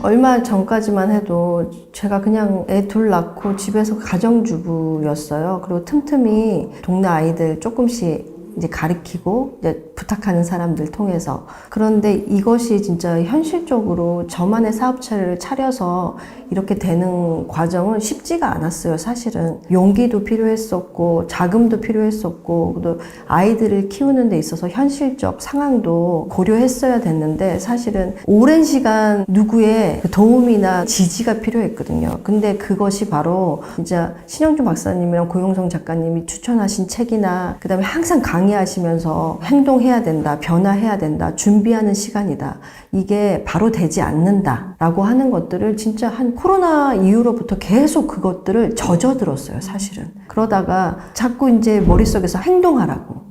얼마 전까지만 해도 제가 그냥 애 둘 낳고 집에서 가정주부였어요. 그리고 틈틈이 동네 아이들 조금씩 이제 가르치고 이제 부탁하는 사람들 통해서. 그런데 이것이 진짜 현실적으로 저만의 사업체를 차려서 이렇게 되는 과정은 쉽지가 않았어요. 사실은 용기도 필요했었고 자금도 필요했었고, 또 아이들을 키우는 데 있어서 현실적 상황도 고려했어야 됐는데, 사실은 오랜 시간 누구의 도움이나 지지가 필요했거든요. 근데 그것이 바로 진짜 신영준 박사님이랑 고용성 작가님이 추천하신 책이나 그다음에 항상 강의 강의하시면서 행동해야 된다, 변화해야 된다, 준비하는 시간이다. 이게 바로 되지 않는다라고 하는 것들을 진짜 한 코로나 이후로부터 계속 그것들을 젖어들었어요, 사실은. 그러다가 자꾸 이제 머릿속에서 행동하라고.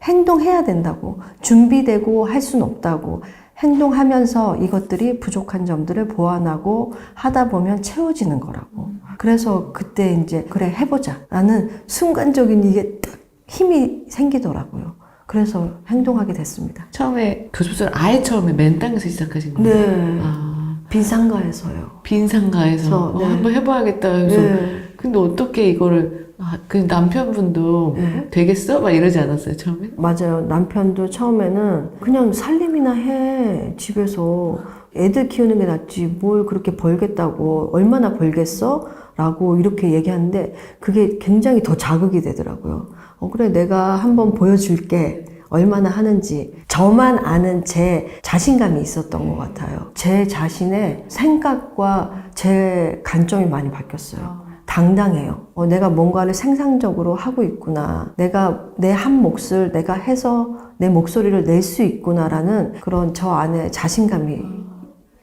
행동해야 된다고. 준비되고 할 수는 없다고. 행동하면서 이것들이 부족한 점들을 보완하고 하다 보면 채워지는 거라고. 그래서 그때 이제 그래 해보자 라는 순간적인 이게 딱 힘이 생기더라고요. 그래서 행동하게 됐습니다. 처음에 교습소를 아예 처음에 맨 땅에서 시작하신 거예요? 네. 아, 빈 상가에서요. 빈 상가에서 네. 한번 해봐야겠다 해서 네. 근데 어떻게 이거를 그 남편분도 네. 되겠어? 막 이러지 않았어요 처음에? 맞아요. 남편도 처음에는 그냥 살림이나 해. 집에서 애들 키우는 게 낫지. 뭘 그렇게 벌겠다고. 얼마나 벌겠어? 라고 이렇게 얘기하는데 그게 굉장히 더 자극이 되더라고요. 그래 내가 한번 보여줄게. 얼마나 하는지. 저만 아는 제 자신감이 있었던 것 같아요. 제 자신의 생각과 제 관점이 많이 바뀌었어요. 당당해요. 내가 뭔가를 생산적으로 하고 있구나. 내가 내 한 몫을 내가 해서 내 목소리를 낼 수 있구나라는 그런 저 안에 자신감이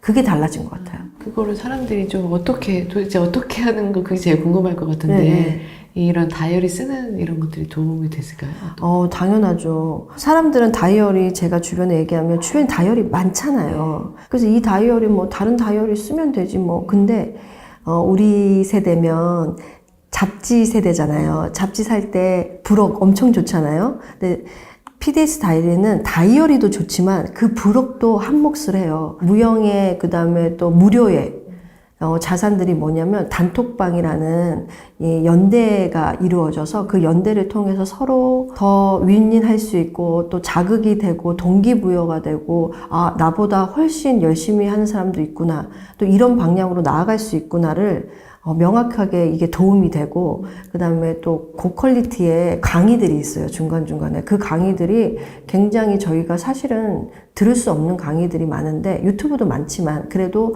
그게 달라진 것 같아요. 그거를 사람들이 좀 도대체 어떻게 하는 거 그게 제일 궁금할 것 같은데 네. 이런 다이어리 쓰는 이런 것들이 도움이 됐을까요? 당연하죠. 사람들은 다이어리 제가 주변에 얘기하면 주변에 다이어리 많잖아요. 그래서 이 다이어리 뭐 다른 다이어리 쓰면 되지 뭐. 근데 우리 세대면 잡지 세대잖아요. 잡지 살 때 부록 엄청 좋잖아요. 근데 PDS 다이어리는 다이어리도 좋지만 그 부록도 한 몫을 해요. 무형의 그다음에 또 무료의 자산들이 뭐냐면 단톡방이라는 이 연대가 이루어져서 그 연대를 통해서 서로 더 윈윈할 수 있고 또 자극이 되고 동기부여가 되고 아 나보다 훨씬 열심히 하는 사람도 있구나 또 이런 방향으로 나아갈 수 있구나를 명확하게 이게 도움이 되고 그 다음에 또 고퀄리티의 강의들이 있어요. 중간중간에. 그 강의들이 굉장히 저희가 사실은 들을 수 없는 강의들이 많은데 유튜브도 많지만 그래도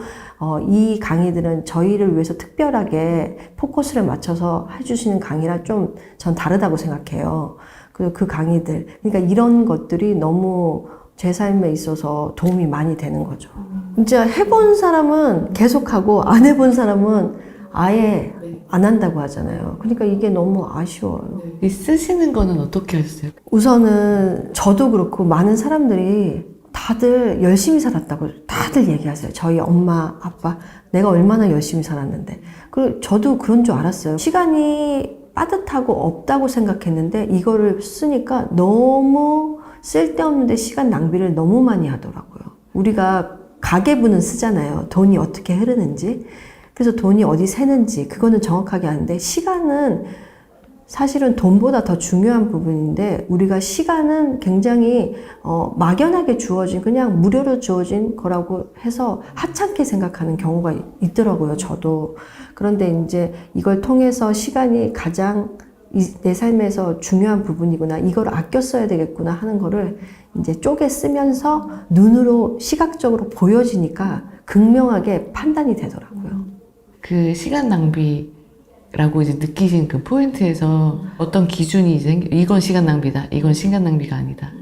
이 강의들은 저희를 위해서 특별하게 포커스를 맞춰서 해주시는 강의라 좀 전 다르다고 생각해요. 그 강의들. 그러니까 이런 것들이 너무 제 삶에 있어서 도움이 많이 되는 거죠. 진짜 해본 사람은 계속하고 안 해본 사람은 아예 안 한다고 하잖아요. 그러니까 이게 너무 아쉬워요. 이 쓰시는 거는 어떻게 하셨어요? 우선은 저도 그렇고 많은 사람들이 다들 열심히 살았다고 다들 얘기하세요. 저희 엄마, 아빠, 내가 얼마나 열심히 살았는데. 그리고 저도 그런 줄 알았어요. 시간이 빠듯하고 없다고 생각했는데 이거를 쓰니까 너무 쓸데없는데 시간 낭비를 너무 많이 하더라고요. 우리가 가계부는 쓰잖아요. 돈이 어떻게 흐르는지. 그래서 돈이 어디 새는지 그거는 정확하게 아는데 시간은 사실은 돈보다 더 중요한 부분인데 우리가 시간은 굉장히 막연하게 주어진 그냥 무료로 주어진 거라고 해서 하찮게 생각하는 경우가 있더라고요. 저도. 그런데 이제 이걸 통해서 시간이 가장 내 삶에서 중요한 부분이구나. 이걸 아껴 써야 되겠구나 하는 거를 이제 쪼개 쓰면서 눈으로 시각적으로 보여지니까 극명하게 판단이 되더라고요. 그 시간 낭비라고 이제 느끼신 그 포인트에서 어떤 기준이 이제 이건 시간 낭비다, 이건 시간 낭비가 아니다.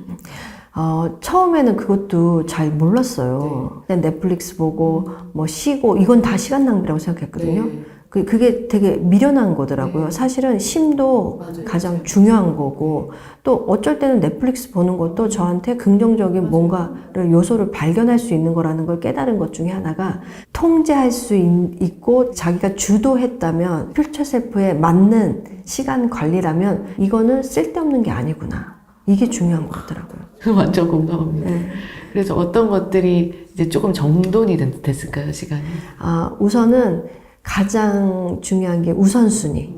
처음에는 그것도 잘 몰랐어요. 그냥 넷플릭스 보고 뭐 쉬고 이건 다 시간 낭비라고 생각했거든요. 그게 되게 미련한 거더라고요. 사실은 쉼도 가장 중요한 거고 또 어쩔 때는 넷플릭스 보는 것도 저한테 긍정적인 뭔가를 요소를 발견할 수 있는 거라는 걸 깨달은 것 중에 하나가 통제할 수 있고 자기가 주도했다면 퓨처셀프에 맞는 시간 관리라면 이거는 쓸데없는 게 아니구나. 이게 중요한 것 같더라고요. 완전 공감합니다. 네. 그래서 어떤 것들이 이제 조금 정돈이 됐을까요, 시간이? 우선은 가장 중요한 게 우선순위.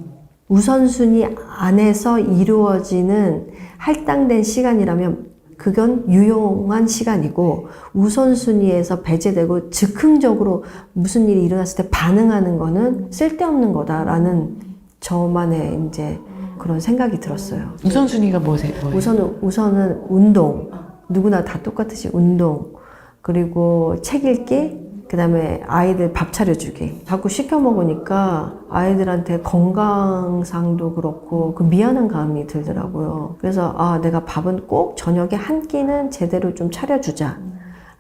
우선순위 안에서 이루어지는 할당된 시간이라면 그건 유용한 시간이고 우선순위에서 배제되고 즉흥적으로 무슨 일이 일어났을 때 반응하는 거는 쓸데없는 거다라는 저만의 이제 그런 생각이 들었어요. 우선순위가 뭐예요? 우선은 운동. 누구나 다 똑같이 운동. 그리고 책 읽기. 그다음에 아이들 밥 차려주기. 자꾸 시켜 먹으니까 아이들한테 건강상도 그렇고 그 미안한 감이 들더라고요. 그래서 아, 내가 밥은 꼭 저녁에 한 끼는 제대로 좀 차려주자.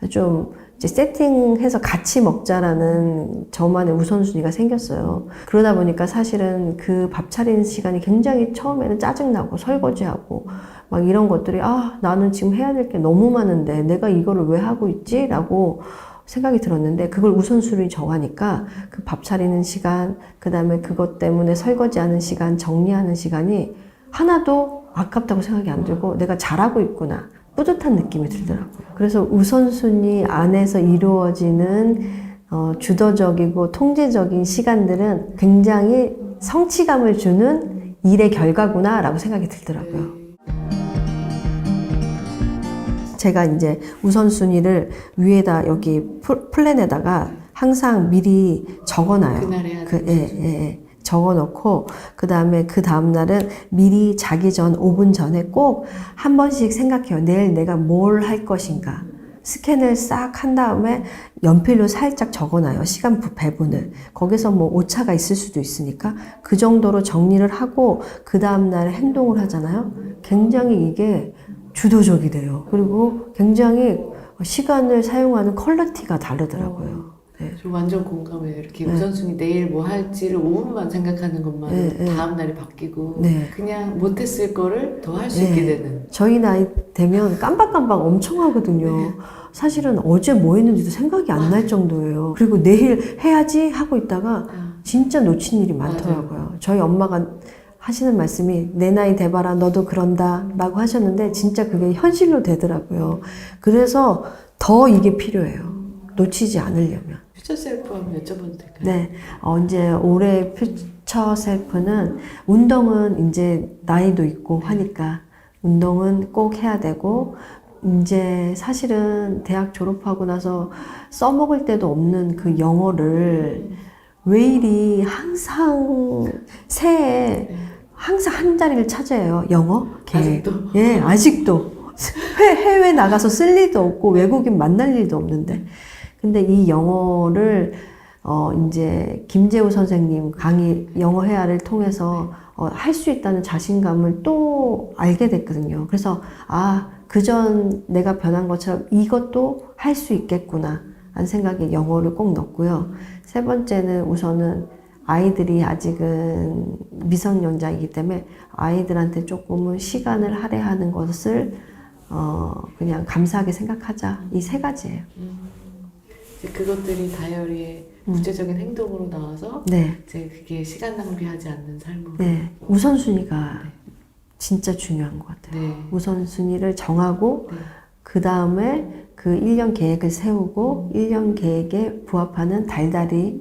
좀 이제 세팅해서 같이 먹자라는 저만의 우선순위가 생겼어요. 그러다 보니까 사실은 그 밥 차리는 시간이 굉장히 처음에는 짜증나고 설거지하고 막 이런 것들이 아, 나는 지금 해야 될 게 너무 많은데 내가 이거를 왜 하고 있지? 라고 생각이 들었는데 그걸 우선순위 정하니까 그 밥 차리는 시간, 그 다음에 그것 때문에 설거지하는 시간, 정리하는 시간이 하나도 아깝다고 생각이 안 들고 내가 잘하고 있구나. 뿌듯한 느낌이 들더라고요. 그래서 우선순위 안에서 이루어지는 주도적이고 통제적인 시간들은 굉장히 성취감을 주는 일의 결과구나라고 생각이 들더라고요. 제가 이제 우선순위를 위에다 여기 플랜에다가 항상 미리 적어놔요. 그날 해야 적어놓고 그 다음 날은 미리 자기 전 5분 전에 꼭 한 번씩 생각해요. 내일 내가 뭘 할 것인가. 스캔을 싹 한 다음에 연필로 살짝 적어놔요. 시간 배분을. 거기서 뭐 오차가 있을 수도 있으니까 그 정도로 정리를 하고 그 다음 날 행동을 하잖아요. 굉장히 이게 주도적이 돼요. 그리고 굉장히 시간을 사용하는 퀄리티가 다르더라고요. 네. 저 완전 공감해요. 이렇게 네. 우선순위 내일 뭐 할지를 5분만 생각하는 것만으로 네. 다음 날이 바뀌고 네. 그냥 못했을 거를 더 할 수 네. 있게 되는. 저희 나이 되면 깜빡깜빡 엄청 하거든요. 네. 사실은 어제 뭐 했는지도 생각이 안 날 정도예요. 그리고 내일 해야지 하고 있다가 진짜 놓친 일이 많더라고요. 저희 엄마가 하시는 말씀이 내 나이 돼봐라 너도 그런다 라고 하셨는데 진짜 그게 현실로 되더라고요. 그래서 더 이게 필요해요. 놓치지 않으려면. 퓨처 셀프 한번 여쭤봐도 될까요? 네, 이제 올해 퓨처 셀프는 운동은 이제 나이도 있고 하니까 운동은 꼭 해야 되고 이제 사실은 대학 졸업하고 나서 써먹을 데도 없는 그 영어를 왜 이리 항상 새해 항상 한 자리를 차지해요. 영어? 아직도? 예, 아직도. 해외 나가서 쓸 일도 없고 외국인 만날 일도 없는데. 근데 이 영어를 이제 김재우 선생님 강의 영어 회화를 통해서 할 수 있다는 자신감을 또 알게 됐거든요. 그래서 아, 그전 내가 변한 것처럼 이것도 할 수 있겠구나 하는 생각에 영어를 꼭 넣었고요. 세 번째는 우선은 아이들이 아직은 미성년자이기 때문에 아이들한테 조금은 시간을 할애하는 것을 그냥 감사하게 생각하자. 이 세 가지예요. 이제 그것들이 다이어리의 구체적인 행동으로 나와서 네. 이제 그게 시간 낭비하지 않는 삶으로. 네. 우선순위가 진짜 중요한 것 같아요. 네. 우선순위를 정하고 네. 그 다음에 그 1년 계획을 세우고 1년 계획에 부합하는 달달이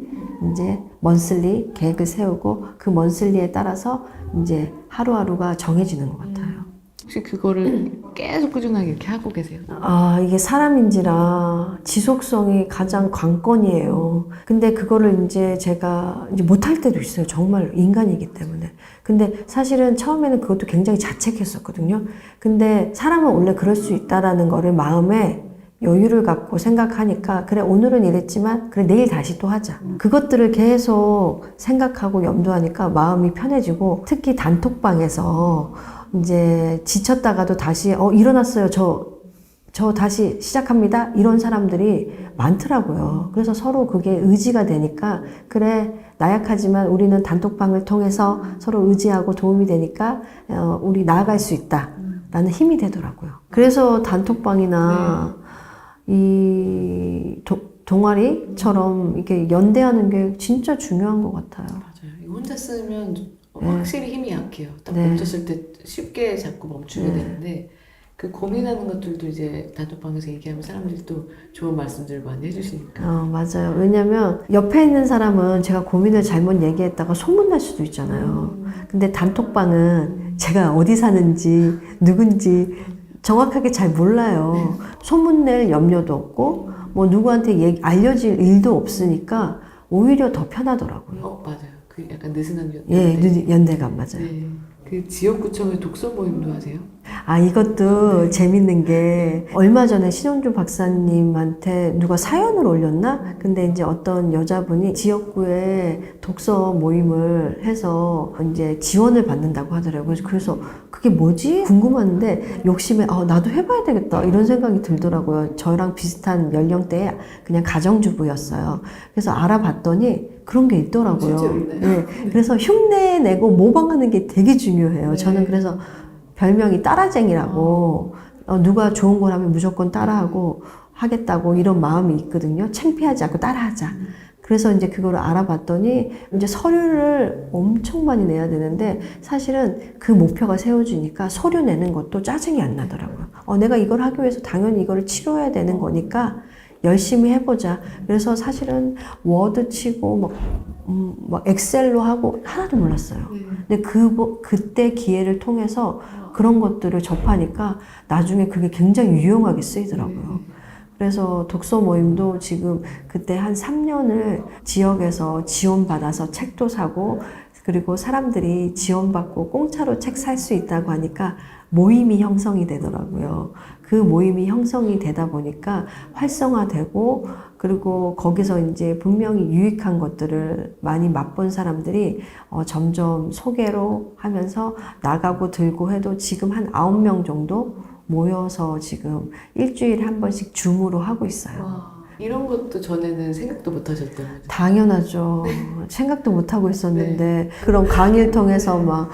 이제 먼슬리 계획을 세우고 그 먼슬리에 따라서 이제 하루하루가 정해지는 것 같아요. 혹시 그거를 계속 꾸준하게 이렇게 하고 계세요? 아, 이게 사람인지라 지속성이 가장 관건이에요. 근데 그거를 이제 제가 이제 못할 때도 있어요. 정말 인간이기 때문에. 근데 사실은 처음에는 그것도 굉장히 자책했었거든요. 근데 사람은 원래 그럴 수 있다라는 거를 마음에 여유를 갖고 생각하니까 그래 오늘은 이랬지만 그래 내일 다시 또 하자. 그것들을 계속 생각하고 염두하니까 마음이 편해지고 특히 단톡방에서 이제 지쳤다가도 다시 일어났어요. 저 다시 시작합니다. 이런 사람들이 많더라고요. 그래서 서로 그게 의지가 되니까 그래 나약하지만 우리는 단톡방을 통해서 서로 의지하고 도움이 되니까 우리 나아갈 수 있다 라는 힘이 되더라고요. 그래서 단톡방이나 이 동아리처럼 이렇게 연대하는 게 진짜 중요한 것 같아요. 맞아요. 이거 혼자 쓰면 확실히 힘이 약해요. 딱 네. 멈췄을 때 쉽게 자꾸 멈추게 네. 되는데 그 고민하는 것들도 이제 단톡방에서 얘기하면 사람들이 또 좋은 말씀들을 많이 해주시니까. 맞아요. 왜냐면 옆에 있는 사람은 제가 고민을 잘못 얘기했다가 소문날 수도 있잖아요. 근데 단톡방은 제가 어디 사는지 누군지 정확하게 잘 몰라요. 소문낼 염려도 없고 뭐 누구한테 알려질 일도 없으니까 오히려 더 편하더라고요. 맞아요. 그 약간 느슨한 연대. 예, 연대감 맞아요. 네. 그 지역구청의 독서 모임도 하세요? 이것도 재밌는 게 얼마 전에 신용주 박사님한테 누가 사연을 올렸나? 근데 이제 어떤 여자분이 지역구에 독서 모임을 해서 이제 지원을 받는다고 하더라고요. 그래서 그게 뭐지? 궁금한데 욕심에 나도 해봐야 되겠다 이런 생각이 들더라고요. 저랑 비슷한 연령대에 그냥 가정주부였어요. 그래서 알아봤더니 그런 게 있더라고요. 네. 그래서 흉내 내고 모방하는 게 되게 중요해요. 저는 그래서 별명이 따라쟁이라고 누가 좋은 걸 하면 무조건 따라하고 하겠다고 이런 마음이 있거든요. 창피하지 않고 따라하자. 그래서 이제 그거를 알아봤더니 이제 서류를 엄청 많이 내야 되는데 사실은 그 목표가 세워지니까 서류 내는 것도 짜증이 안 나더라고요. 내가 이걸 하기 위해서 당연히 이거를 치러야 되는 거니까 열심히 해보자. 그래서 사실은 워드 치고 막 엑셀로 하고 하나도 몰랐어요. 근데 그때 기회를 통해서 그런 것들을 접하니까 나중에 그게 굉장히 유용하게 쓰이더라고요. 그래서 독서 모임도 지금 그때 한 3년을 지역에서 지원받아서 책도 사고 그리고 사람들이 지원받고 공짜로 책 살 수 있다고 하니까 모임이 형성이 되더라고요. 그 모임이 형성이 되다 보니까 활성화되고 그리고 거기서 이제 분명히 유익한 것들을 많이 맛본 사람들이 점점 소개로 하면서 나가고 들고 해도 지금 한 9명 정도 모여서 지금 일주일에 한 번씩 줌으로 하고 있어요. 이런 것도 전에는 생각도 못 하셨던 거죠? 당연하죠. 생각도 못 하고 있었는데 그런 강의를 통해서 막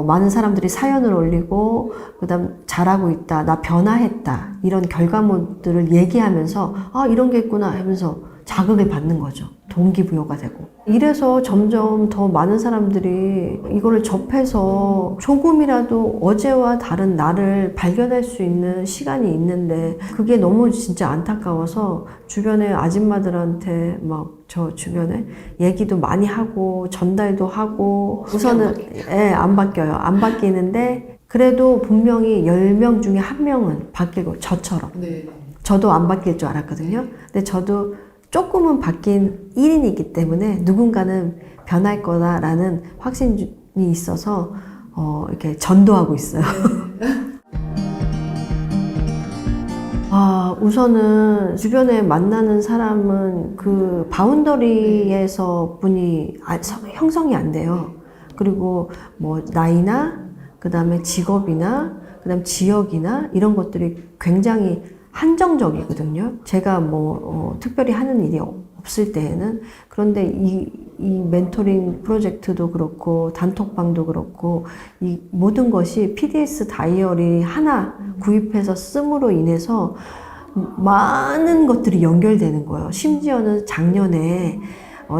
많은 사람들이 사연을 올리고 그다음 잘하고 있다, 나 변화했다 이런 결과물들을 얘기하면서 이런 게 있구나 하면서 자극을 받는 거죠. 동기부여가 되고. 이래서 점점 더 많은 사람들이 이거를 접해서 조금이라도 어제와 다른 나를 발견할 수 있는 시간이 있는데 그게 너무 진짜 안타까워서 주변에 아줌마들한테 막 저 주변에 얘기도 많이 하고 전달도 하고 우선은 안 바뀌어요. 안 바뀌는데 그래도 분명히 10명 중에 1명은 바뀌고 저처럼. 저도 안 바뀔 줄 알았거든요. 근데 저도 조금은 바뀐 1인이기 때문에 누군가는 변할 거다라는 확신이 있어서 이렇게 전도하고 있어요. 우선은 주변에 만나는 사람은 그 바운더리에서 분이 형성이 안 돼요. 그리고 뭐 나이나 그 다음에 직업이나 그 다음 지역이나 이런 것들이 굉장히 한정적이거든요. 제가 특별히 하는 일이 없을 때에는. 그런데 이 멘토링 프로젝트도 그렇고 단톡방도 그렇고 이 모든 것이 PDS 다이어리 하나 구입해서 씀으로 인해서 많은 것들이 연결되는 거예요. 심지어는 작년에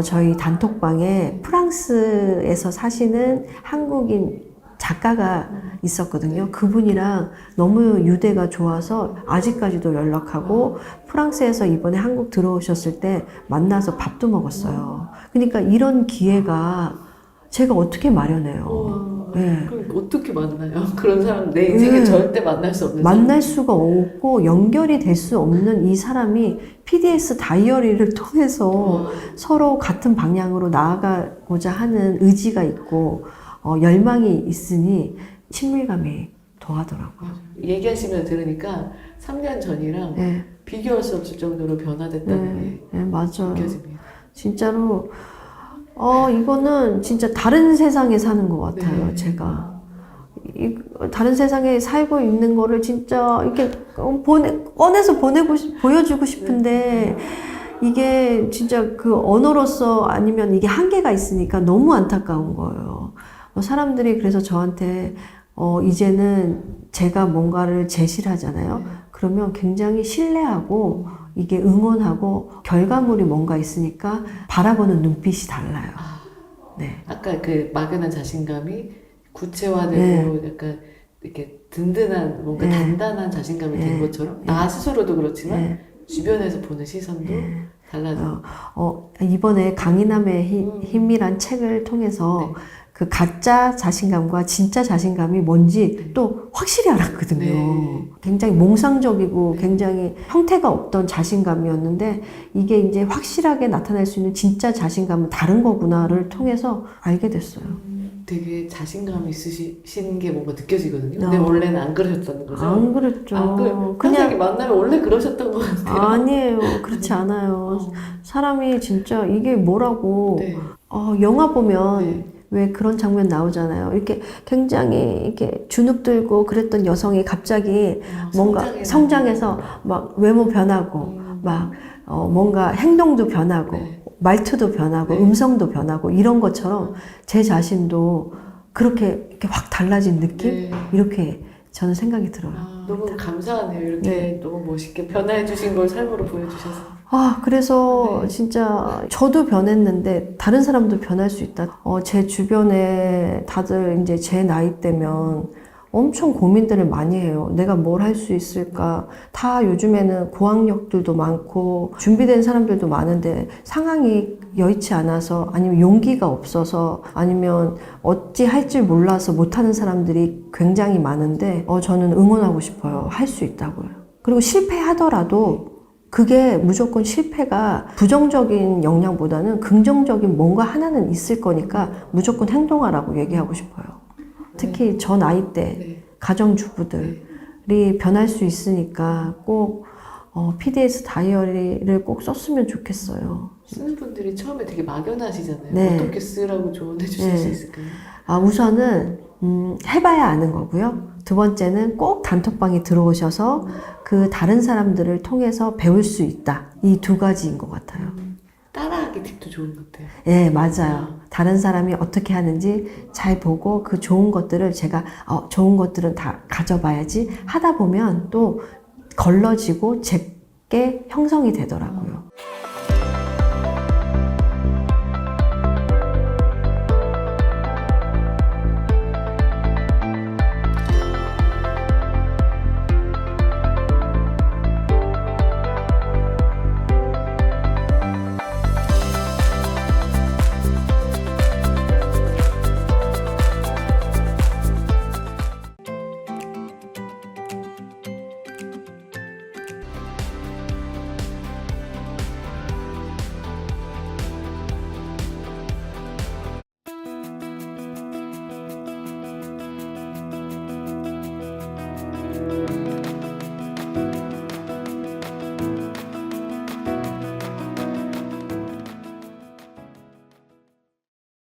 저희 단톡방에 프랑스에서 사시는 한국인 작가가 있었거든요. 그분이랑 너무 유대가 좋아서 아직까지도 연락하고 프랑스에서 이번에 한국 들어오셨을 때 만나서 밥도 먹었어요. 그러니까 이런 기회가 제가 어떻게 마련해요. 네. 그럼 어떻게 만나요? 그런 사람 내 인생에 절대 만날 수 없는 만날 수가 없고 연결이 될 수 없는 이 사람이 PDS 다이어리를 통해서 서로 같은 방향으로 나아가고자 하는 의지가 있고 열망이 있으니 친밀감이 더하더라고요. 얘기하시면 들으니까 3년 전이랑 비교할 수 없을 정도로 변화됐다는 게 맞아요. 느껴집니다. 진짜로 이거는 진짜 다른 세상에 사는 것 같아요. 제가 다른 세상에 살고 있는 거를 진짜 이렇게 꺼내서 보여주고 싶은데 이게 진짜 그 언어로서 아니면 이게 한계가 있으니까 너무 안타까운 거예요. 사람들이 그래서 저한테 이제는 제가 뭔가를 제시를 하잖아요. 그러면 굉장히 신뢰하고 이게 응원하고 결과물이 뭔가 있으니까 바라보는 눈빛이 달라요. 네. 아까 그 막연한 자신감이 구체화되고 약간 이렇게 든든한 뭔가 단단한 자신감이 된 것처럼 나 스스로도 그렇지만 주변에서 보는 시선도 달라져. 이번에 강인함의 힘이란 책을 통해서 그 가짜 자신감과 진짜 자신감이 뭔지 또 확실히 알았거든요. 굉장히 몽상적이고 굉장히 형태가 없던 자신감이었는데 이게 이제 확실하게 나타낼 수 있는 진짜 자신감은 다른 거구나를 통해서 알게 됐어요. 되게 자신감 있으신 게 뭔가 느껴지거든요. 어. 근데 원래는 안 그러셨다는 거죠? 안 그랬죠. 선생님 그냥 만나면 원래 그러셨던 것 같아요. 아니에요. 그렇지 않아요. 사람이 진짜 이게 뭐라고 네. 영화 보면 네. 왜 그런 장면 나오잖아요. 이렇게 굉장히 이렇게 주눅 들고 그랬던 여성이 갑자기 뭔가 성장해서 막 외모 변하고 막 뭔가 행동도 변하고 네. 말투도 변하고 네. 음성도 변하고 이런 것처럼 제 자신도 그렇게 이렇게 확 달라진 느낌? 네. 이렇게 저는 생각이 들어요. 너무 감사하네요. 이렇게 네. 너무 멋있게 변화해 주신 걸 삶으로 보여주셔서. 그래서 네. 진짜 저도 변했는데 다른 사람도 변할 수 있다. 제 주변에 다들 이제 제 나이 때면 엄청 고민들을 많이 해요. 내가 뭘 할 수 있을까? 다 요즘에는 고학력들도 많고 준비된 사람들도 많은데 상황이 여의치 않아서 아니면 용기가 없어서 아니면 어찌 할지 몰라서 못하는 사람들이 굉장히 많은데 저는 응원하고 싶어요. 할 수 있다고요. 그리고 실패하더라도 그게 무조건 실패가 부정적인 영향보다는 긍정적인 뭔가 하나는 있을 거니까 무조건 행동하라고 얘기하고 싶어요. 특히 저 나이 때 네. 가정주부들이 변할 수 있으니까 꼭 PDS 다이어리를 꼭 썼으면 좋겠어요. 쓰는 분들이 처음에 되게 막연하시잖아요. 네. 어떻게 쓰라고 조언해 주실 네. 수 있을까요? 우선은 해봐야 아는 거고요. 두 번째는 꼭 단톡방에 들어오셔서 그 다른 사람들을 통해서 배울 수 있다. 이 두 가지인 것 같아요. 따라하기 팁도 좋은 것 같아요. 예, 맞아요. 다른 사람이 어떻게 하는지 잘 보고 그 좋은 것들을 제가 좋은 것들은 다 가져봐야지 하다 보면 또 걸러지고 제게 형성이 되더라고요.